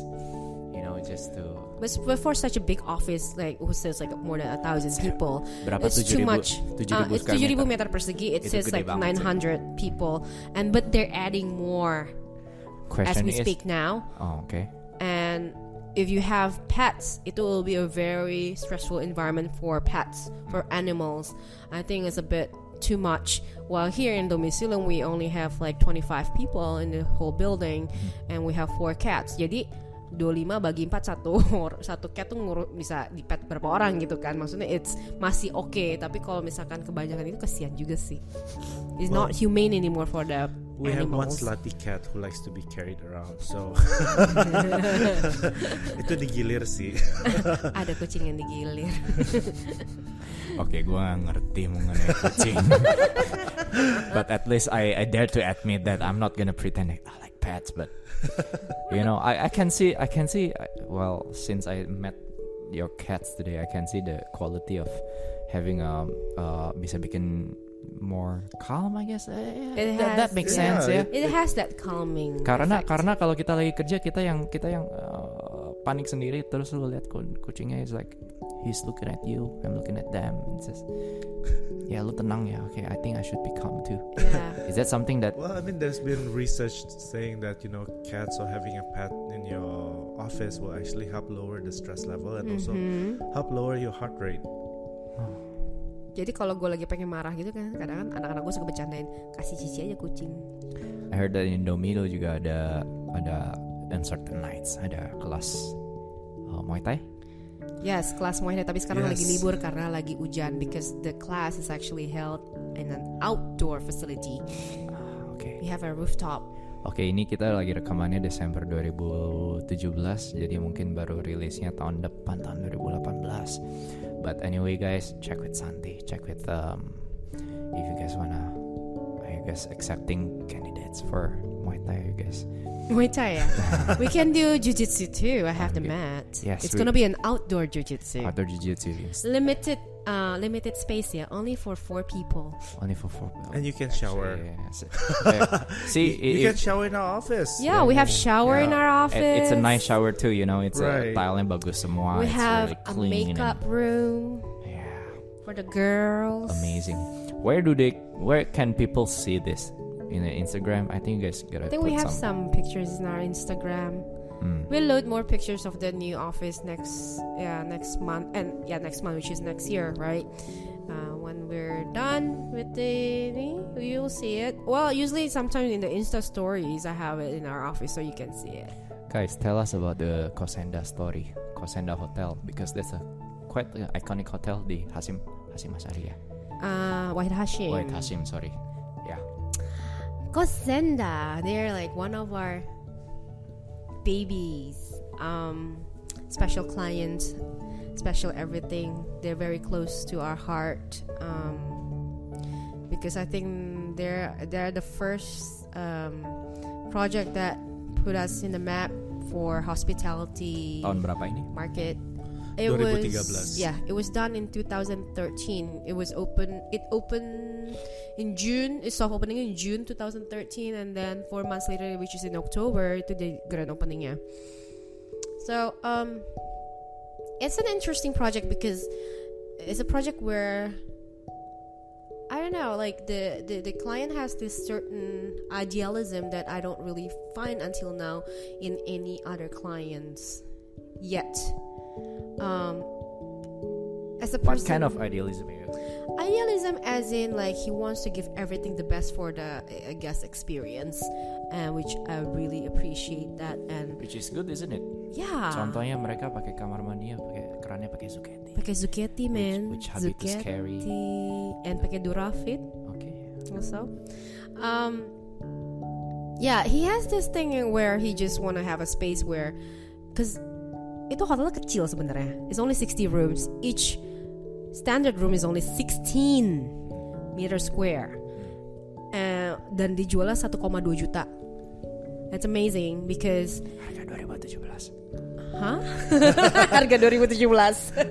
You know, just to. But for such a big office, like who says like more than 1,000 people, berapa? it's too much. 7,000 it's 7,000 meter persegi. It says like 900 people, but they're adding more as we speak now. Oh, okay. And if you have pets, it will be a very stressful environment for pets, for animals. I think it's a bit too much. While here in Domisilium, we only have like 25 people in the whole building, and we have 4 cats. Jadi 25 bagi 4 satu cat tuh bisa di pet berapa orang gitu kan. Maksudnya it's masih okay, tapi kalau misalkan kebanyakan itu kasihan juga sih. It's not humane anymore for the we animals. have one slutty cat who likes to be carried around, so itu digilir sih. Ada kucing yang digilir. Oke, gue gak ngerti mengenai kucing. But at least I dare to admit that I'm not gonna pretend I like pets, but you know, I can see. Well, since I met your cats today, I can see the quality of having bisa bikin more calm, I guess. That makes sense, ya. It has that calming. Karena kalau kita lagi kerja, kita yang panik sendiri, terus lu lihat kucingnya is like he's looking at you, I'm looking at them, and says, ya lu tenang ya, okay, I think I should be calm too. Yeah. Is that something that? Well, I mean, there's been research saying that cats or having a pet in your office will actually help lower the stress level and also help lower your heart rate. Jadi kalau gue lagi pengen marah gitu kan, kadang-kadang anak-anak gue suka bercandain, kasih cici aja kucing. I heard that in Domilo juga ada on certain nights ada kelas Muay Thai. Yes, kelas Muay Thai, tapi sekarang lagi libur karena lagi hujan because the class is actually held in an outdoor facility. Okay. We have a rooftop. Oke, ini kita lagi rekamannya Desember 2017, jadi mungkin baru rilisnya tahun depan, tahun 2018. But anyway guys, check with Santi, check with if you guys wanna, I guess, accepting candidates for Muay Thai, you guys. Muay Thai, yeah. We can do Jiu-Jitsu too. I have the mat. Yes, it's gonna be an outdoor Jiu-Jitsu. Outdoor Jiu-Jitsu. Limited limited space, yeah, only for 4 people. Only for 4. And you can shower. See, you can shower in our office. Yeah, we have shower in our office. It's a nice shower too, you know. It's Right. tile-nya bagus semua. We It's have really a clean makeup room Yeah, for the girls. amazing. Where can people see this? In the Instagram? I think you guys gotta I think we have some pictures in our Instagram. We'll load more pictures of the new office next month, next month, which is next year, right? When we're done with you'll see it. Well, usually sometimes in the Insta stories, I have it in our office so you can see it. Guys, tell us about the Kosenda story, Kosenda Hotel, because that's a quite iconic hotel di Hashim Asyari ya. Wahid Hashim. Wahid Hashim, sorry. Yeah. Kosenda, they're like one of our babies, special clients, special everything. They're very close to our heart, because I think they're the first project that put us in the map for hospitality Tahun berapa ini? market. 2013. It was done in 2013. It opened in June. It soft opening in June 2013, and then 4 months later, which is in October, itu the grand openingnya. So it's an interesting project because it's a project where I don't know, like the client has this certain idealism that I don't really find until now in any other clients yet. As a person, What kind of idealism? idealism as in like he wants to give everything the best for the guest experience, and which I really appreciate that. And Which is good, isn't it? yeah, Contohnya mereka pakai kamar mandinya pakai kerannya pakai Zucchetti. pakai Zucchetti, man. Which Habitus carry. And pakai Durafit Okay. also. Yeah, he has this thing where he just want to have a space where, cause itu hotelnya kecil sebenarnya. It's only 60 rooms. Each standard room is only 16 meter square. Dan dijualnya 1,2 juta. That's amazing because Harga 2017. Hah? Harga 2017.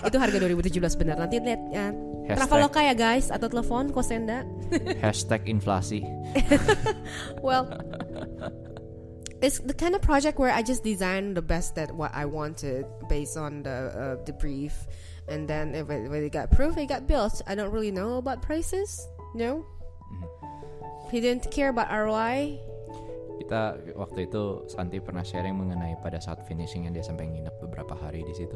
Itu harga 2017 benar. Nanti lihat ya. Traveloka ya guys, atau telepon Kosenda. #inflasi. Well, it's the kind of project where I just design the best that what I wanted based on the brief, and then when it got approved, it got built. I don't really know about prices. No, he didn't care about ROI. Kita waktu itu Santi pernah sharing mengenai pada saat finishingnya dia sampai nginep beberapa hari di situ.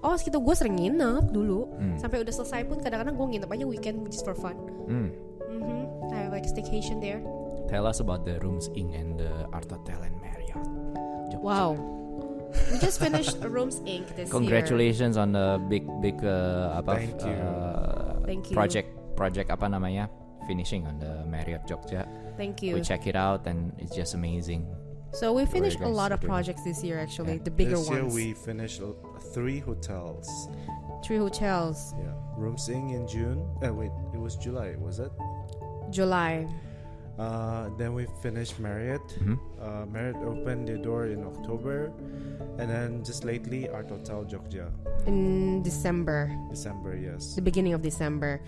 Oh, segitu gue sering nginep dulu. Sampai udah selesai pun kadang-kadang gue nginep aja weekend just for fun. I have like staycation there. Tell us about the rooms Inc. and the Artotel and Marriott Yogyakarta. Wow. We just finished Rooms Inc. this Congratulations on the big Thank you. Thank you. project apa namanya, finishing on the Marriott Yogyakarta. Thank you. We check it out and it's just amazing. So we finished What a are you lot guys of doing? projects this year actually, Yeah. the bigger This year ones. we finished 3 hotels. 3 hotels. Yeah, Rooms Inc. in June. It was July, was it? July. Then we finished Marriott. Marriott opened their door in October, and then just lately Artotel Jogja. In December, Yes. the beginning of December.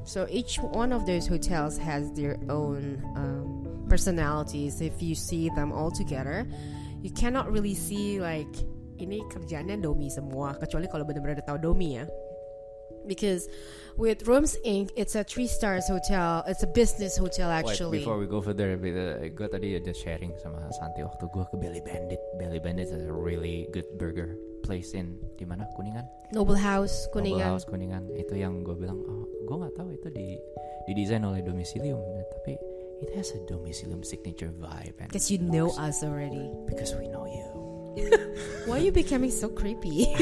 So each one of those hotels has their own personalities. If you see them all together, you cannot really see like ini kerjanya Domi semua, kecuali kalau benar-benar tahu Domi ya. Because with Rooms Inc., it's a 3 stars hotel. It's a business hotel actually. Wait, before we go further, gue tadi ada sharing sama Santi waktu gue ke Belly Bandit. Belly Bandit is a really good burger place in di mana, Kuningan? Noble House Kuningan. Noble House Kuningan. Itu yang gue bilang, gue nggak tahu itu didesain oleh Domisilium, tapi it has a Domisilium signature vibe. Because you know us already. Because we know you. Why are you becoming so creepy? I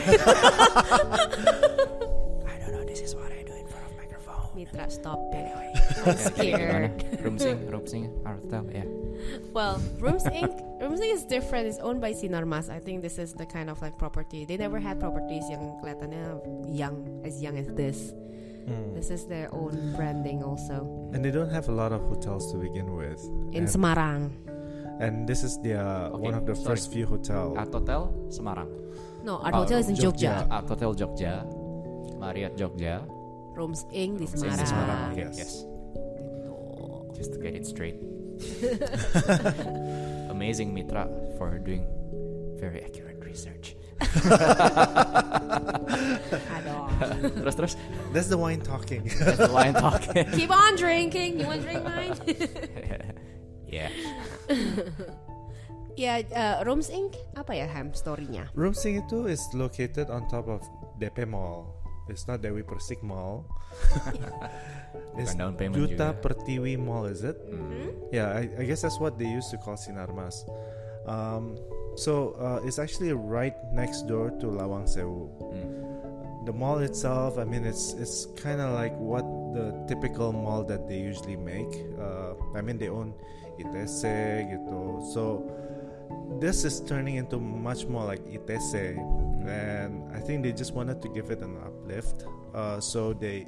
don't know. This is what I do in front of microphone. Mitra, stop it. Anyway, I'm scared. Rooms Inc. Artotel, yeah. Well, Rooms Inc. is different. It's owned by Sinarmas. I think this is the kind of like property. They never had properties yang kelihatannya young as this. This is their own branding also. And they don't have a lot of hotels to begin with. In And Semarang. and this is the one of the first few hotel. Artotel Semarang. No, Artotel is in Jogja. Artotel Jogja, Marriott Jogja, Rooms Inc. di Rooms Inc. Semarang. Yes. Just to get it straight. Amazing Mitra for doing very accurate research. Terus. That's the wine talking. That's the wine talking. Keep on drinking. You want to drink mine? Yeah. Ya, Rooms Inc. apa ya story-nya? Rooms Inc. itu is located on top of DP Mall. It's not Dewi Persik Mall. It's down payment Duta juga. Pertiwi Mall, is it? Yeah, I guess that's what they used to call Sinarmas. So it's actually right next door to Lawang Sewu. The mall itself, I mean, it's kind of like what the typical mall that they usually make. I mean, they own ITC gitu. So this is turning into much more like ITC, and I think they just wanted to give it an uplift. So they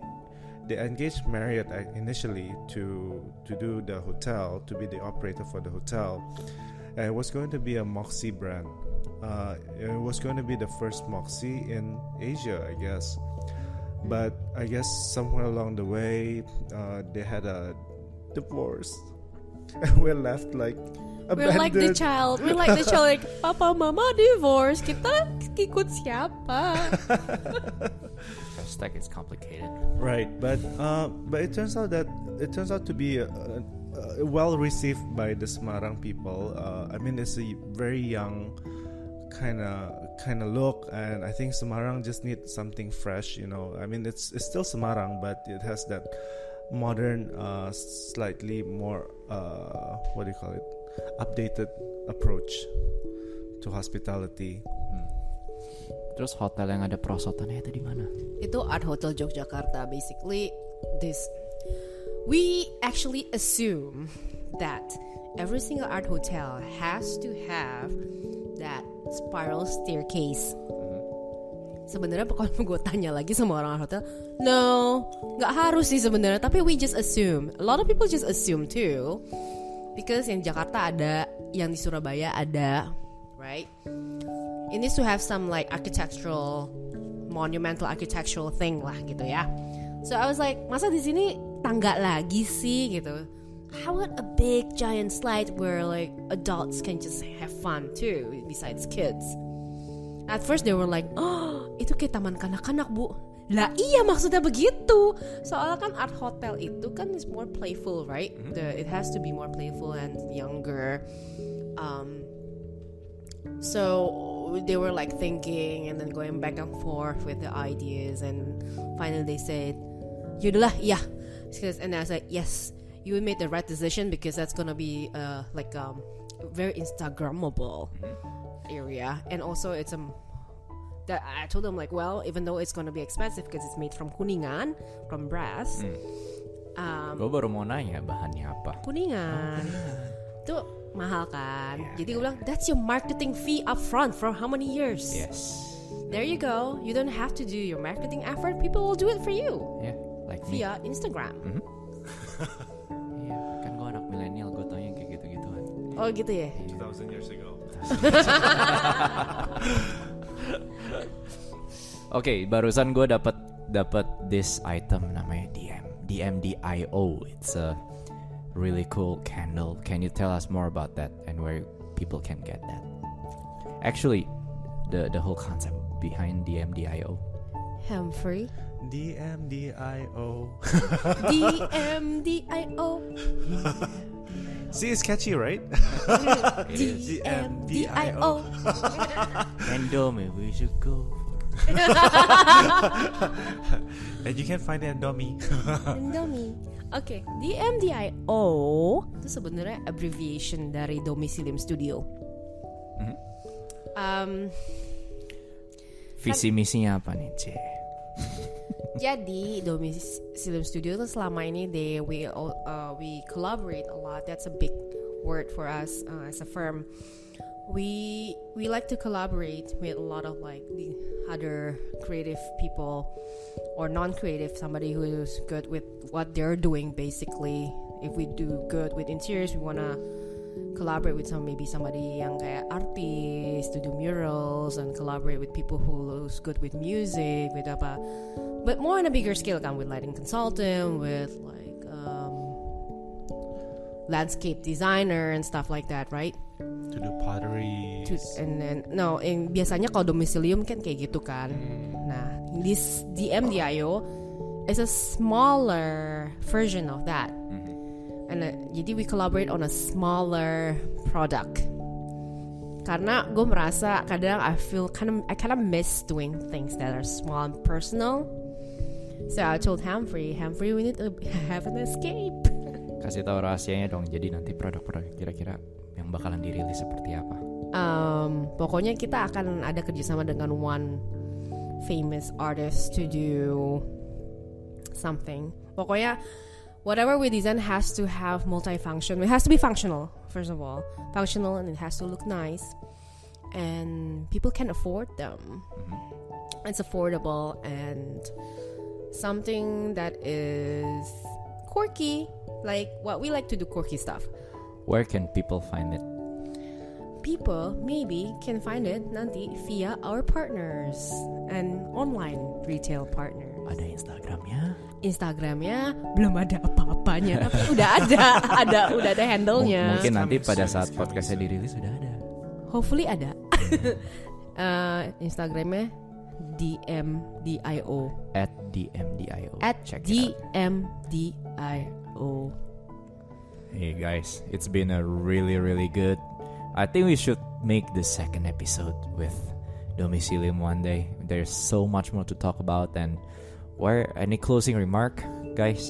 engaged Marriott initially to do the hotel, to be the operator for the hotel. And it was going to be a Moxie brand. It was going to be the first Moxie in Asia, I guess. But I guess somewhere along the way, they had a divorce, and we're left like We're like the child. We're like the child. Like, Papa, Mama divorce. Kita ikut siapa? Hashtag it's complicated. Right, but it turns out to be well received by the Semarang people. I mean, it's a very young kind of look, and I think Semarang just needs something fresh. You know, I mean, it's still Semarang, but it has that modern, slightly more what do you call it? Updated approach to hospitality. Terus hotel yang ada perosotannya itu di mana? Itu Artotel Yogyakarta. Basically, we actually assume that every single art hotel has to have that spiral staircase. Sebenarnya kalau gue tanya lagi sama orang hotel, no, nggak harus sih sebenarnya. Tapi we just assume. A lot of people just assume too. Because yang Jakarta ada, yang di Surabaya ada, right? It needs to have some like architectural, monumental architectural thing lah gitu ya. So I was like, masa di sini tangga lagi sih gitu? How about a big giant slide where like adults can just have fun too, besides kids? At first they were like, oh itu kayak taman kanak-kanak bu. Lah iya maksudnya begitu. Soalnya kan art hotel itu kan is more playful, right? It has to be more playful and younger. So they were like thinking and then going back and forth with the ideas, and finally they said, yaudahlah, yeah. And I was like, yes, you made the right decision because that's gonna be like very Instagrammable area, and also it's that I told them like, well, even though it's gonna be expensive because it's made from kuningan, from brass. Gue baru mau nanya bahannya apa. Kuningan. Itu mahal kan. Jadi gue bilang, that's your marketing fee up front for how many years? Yes. There you go. You don't have to do your marketing effort. People will do it for you. Yeah, like me. Via Instagram. Iya, kan gue anak milenial, gue tau yang kayak gitu-gituan. Oh gitu ya. 2000 years ago. Oke, barusan gue dapat this item namanya DMDIO. It's a really cool candle. Can you tell us more about that and where people can get that? Actually, the whole concept behind DMDIO. Hamphrey. DMDIO. DMDIO. See, it's catchy, right? DMDIO. Endome, we should go for. And you can find it at Domi. Domi. Oke, DMDIO itu sebenarnya abbreviation dari Domisilium Studio. Visi misinya apa nih, C? Jadi Domisilium Studio itu selama ini we collaborate a lot. That's a big word for us as a firm. We like to collaborate with a lot of like the other creative people or non-creative, somebody who is good with what they're doing. Basically, if we do good with interiors, we wanna collaborate with maybe somebody yang kayak artis to do murals and collaborate with people who's good with music, with apa, but more on a bigger scale kan, with lighting consultant, with like landscape designer and stuff like that, right? To do pottery. And then biasanya kalau Domisilium kan kayak gitu kan. Nah, this DMDIO is a smaller version of that. And jadi we collaborate on a smaller product. Karena gue merasa kadang I kind of miss doing things that are small and personal. So I told Hamphrey, we need to have an escape. Kasih tahu rahasianya dong. Jadi nanti produk-produk kira-kira yang bakalan dirilis seperti apa? Pokoknya kita akan ada kerjasama dengan one famous artist to do something. Pokoknya whatever we design has to have multifunction. It has to be functional, first of all. Functional, and it has to look nice. And people can afford them. It's affordable and something that is quirky. Like what we like to do, quirky stuff. Where can people find it? People maybe can find it nanti via our partners and online retail partners. Ada Instagramnya belum ada apa-apanya, tapi udah ada handle-nya. Mungkin nanti pada saat podcastnya dirilis sudah ada. Hopefully ada. Instagramnya DMDIO @DMDIO. Check DMDIO. Hey guys, it's been a really good. I think we should make the second episode with Domisilium one day. There's so much more to talk about. And any closing remark, guys?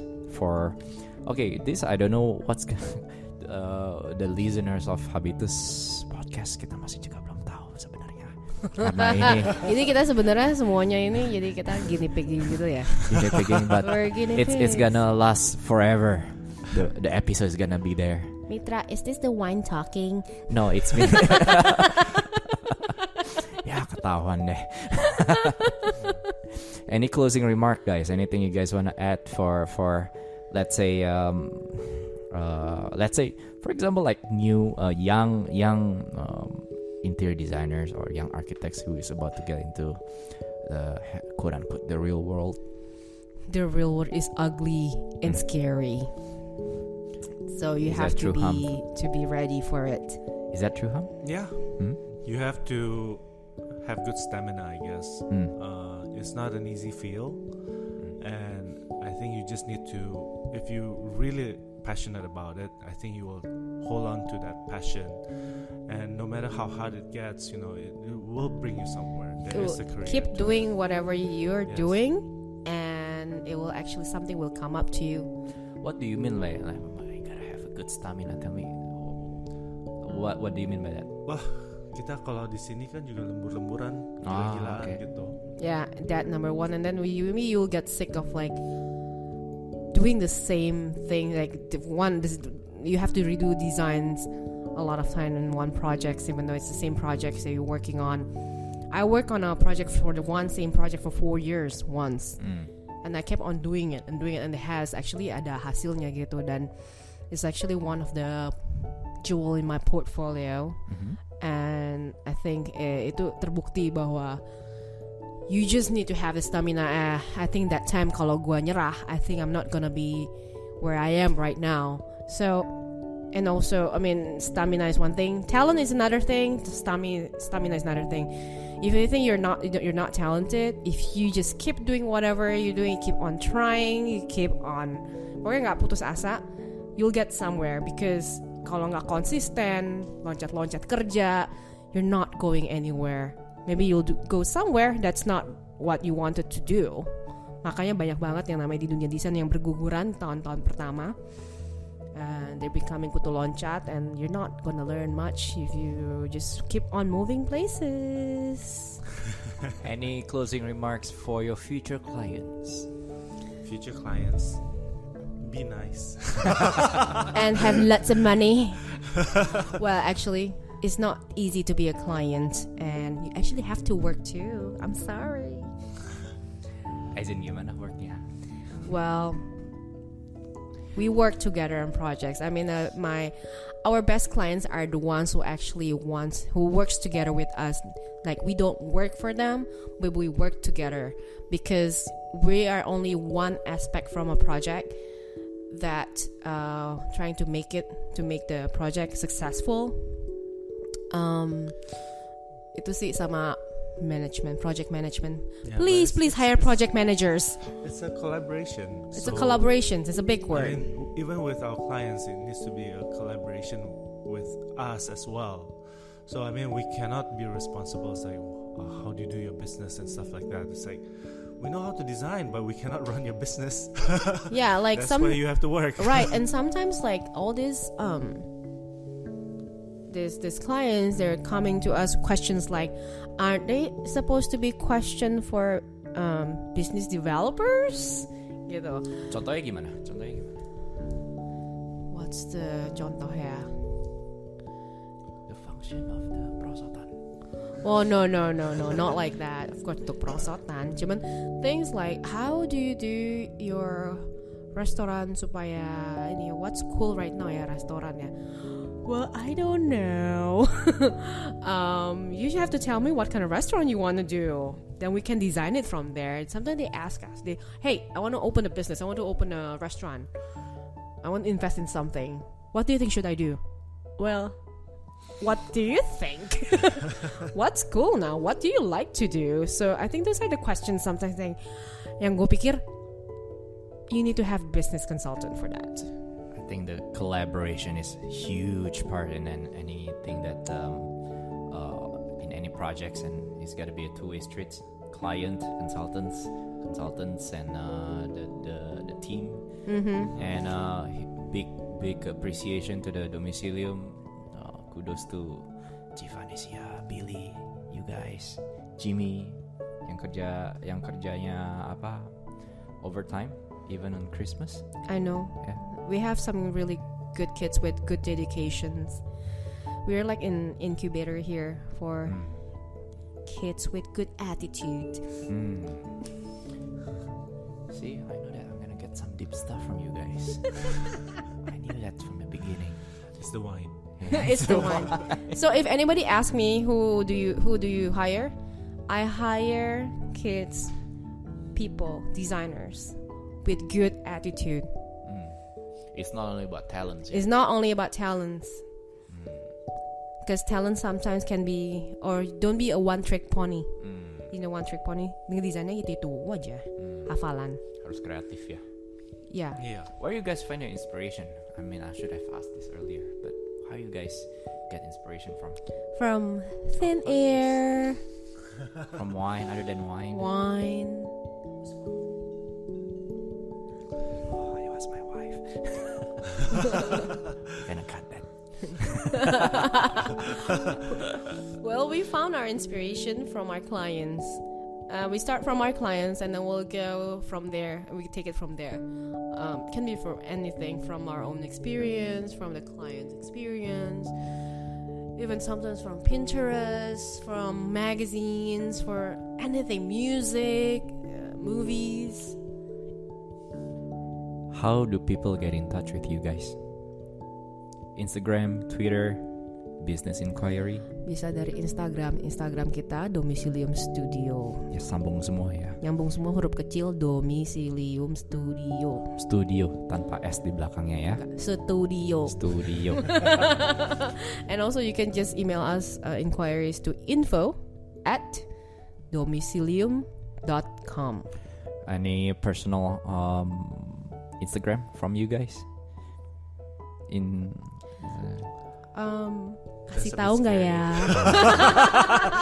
This I don't know what's the listeners of Habitus Podcast, kita masih juga belum tahu sebenarnya. Karena ini kita sebenarnya semuanya ini jadi kita guinea pig gitu ya. Guinea pigging, but it's gonna last forever. The episode is gonna be there. Mitra, is this the wine talking? No, it's me. Ya, ketahuan deh. Any closing remark, guys? Anything you guys wanna add for let's say for example like new young interior designers or young architects who is about to get into quote unquote the real world. The real world is ugly and scary. So you have to be ready for it. Is that true, Ham? Yeah. You have to have good stamina, I guess. It's not an easy field, and I think you just need to, if you really passionate about it, I think you will hold on to that passion, and no matter how hard it gets, it will bring you somewhere. There is a career. Keep doing whatever you're doing, and it will actually, something will come up to you. What do you mean by I gotta have a good stamina? Tell me, what do you mean by that? Wah, kita kalau di sini kan juga lembur-lemburan, gila-gilaan gitu. Yeah, that number one, and then you'll get sick of like doing the same thing. Like you have to redo designs a lot of time in one project, even though it's the same project that you're working on. I work on a project for the same project for 4 years once. And I kept on doing it, and it has actually ada hasilnya gitu, dan it's actually one of the jewel in my portfolio. And I think itu terbukti bahwa you just need to have the stamina. I think that time kalau gua nyerah, I think I'm not gonna be where I am right now. So, and also, I mean, stamina is one thing, talent is another thing. Stamina is another thing. If you think you're not talented, if you just keep doing whatever you're doing, you keep on trying, you keep on, pokoknya nggak putus asa, you'll get somewhere. Because kalau nggak konsisten, loncat-loncat kerja, you're not going anywhere. Maybe you'll go somewhere that's not what you wanted to do. Makanya banyak banget yang namanya di dunia desain yang berguguran tahun-tahun pertama. And they're becoming kutu loncat, and you're not gonna learn much if you just keep on moving places. Any closing remarks for your future clients? Future clients, be nice. And have lots of money. Well, actually, it's not easy to be a client, and you actually have to work too. I'm sorry. As in gimana worknya? Well, We work together on projects. I mean, our best clients are the ones who actually who works together with us. Like, we don't work for them, but we work together because we are only one aspect from a project that trying to make the project successful. Itu sih sama project management. Yeah, please hire project managers. It's a collaboration. It's a collaboration. It's a big word. I mean, even with our clients, it needs to be a collaboration with us as well. So I mean, we cannot be responsible. It's like, how do you do your business and stuff like that? It's like, we know how to design, but we cannot run your business. Yeah, like that's where you have to work. Right, and sometimes like all these these clients, they're coming to us questions like, aren't they supposed to be question for business developers? Gitu. Contohnya gimana? What's the contohnya? The function of the perosotan. Oh no, not like that. Of course, untuk perosotan. Cuman things like, how do you do your restoran supaya ini, what's cool right now ya restorannya? Well, I don't know. You have to tell me what kind of restaurant you want to do. Then we can design it from there. Sometimes they ask us, hey, I want to open a business. I want to open a restaurant. I want to invest in something. What do you think should I do? Well, what do you think? What's cool now? What do you like to do? So I think those are the questions sometimes yang gue pikir you need to have business consultant for that. I think the collaboration is a huge part in anything that in any projects, and it's got to be a two-way street. Client, consultants, and the team. Mm-hmm. And big appreciation to the Domisilium. Kudos to Civanesia, Billy, you guys, Jimmy, yang kerjanya overtime, even on Christmas. I know. Yeah. We have some really good kids with good dedications. We're like an incubator here for kids with good attitude. See, I know that I'm gonna get some deep stuff from you guys. I knew that from the beginning. It's the wine. It's the wine. So if anybody asks me who do you hire, I hire kids, people, designers with good attitude. It's not only about talents. It's not only about talents. Because talent sometimes can be, or don't be a one-trick pony. You know, one-trick pony. Dengan desainnya itu aja, hafalan. Harus kreatif ya. Yeah. Where you guys find your inspiration? I mean, I should have asked this earlier, but how you guys get inspiration from? From thin air. From wine, other than wine. Wine. Oh, it was my wife. Gonna cut that. Well, we found our inspiration from our clients. We start from our clients and then we'll go from there. We take it from there. Can be from anything, from our own experience, from the client's experience, even sometimes from Pinterest, from magazines, for anything, music, movies. How do people get in touch with you guys? Instagram, Twitter, business inquiry? Bisa dari Instagram kita Domisilium Studio. Ya, sambung semua ya. Nyambung semua huruf kecil, Domisilium Studio. Studio tanpa S di belakangnya ya. Studio. And also you can just email us inquiries to info@domisilium.com. Any personal Instagram from you guys? Kasih tahu nggak ya?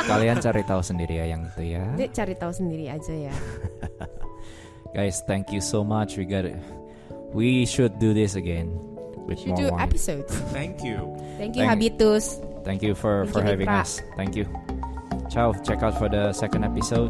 Kalian cari tahu sendiri ya yang itu ya. Cari tahu sendiri aja ya. Guys, thank you so much. We should do this again with more wine. Episodes. Thank you. Thank you, Habitus. Thank you for having us. Thank you. Ciao. Check out for the second episode.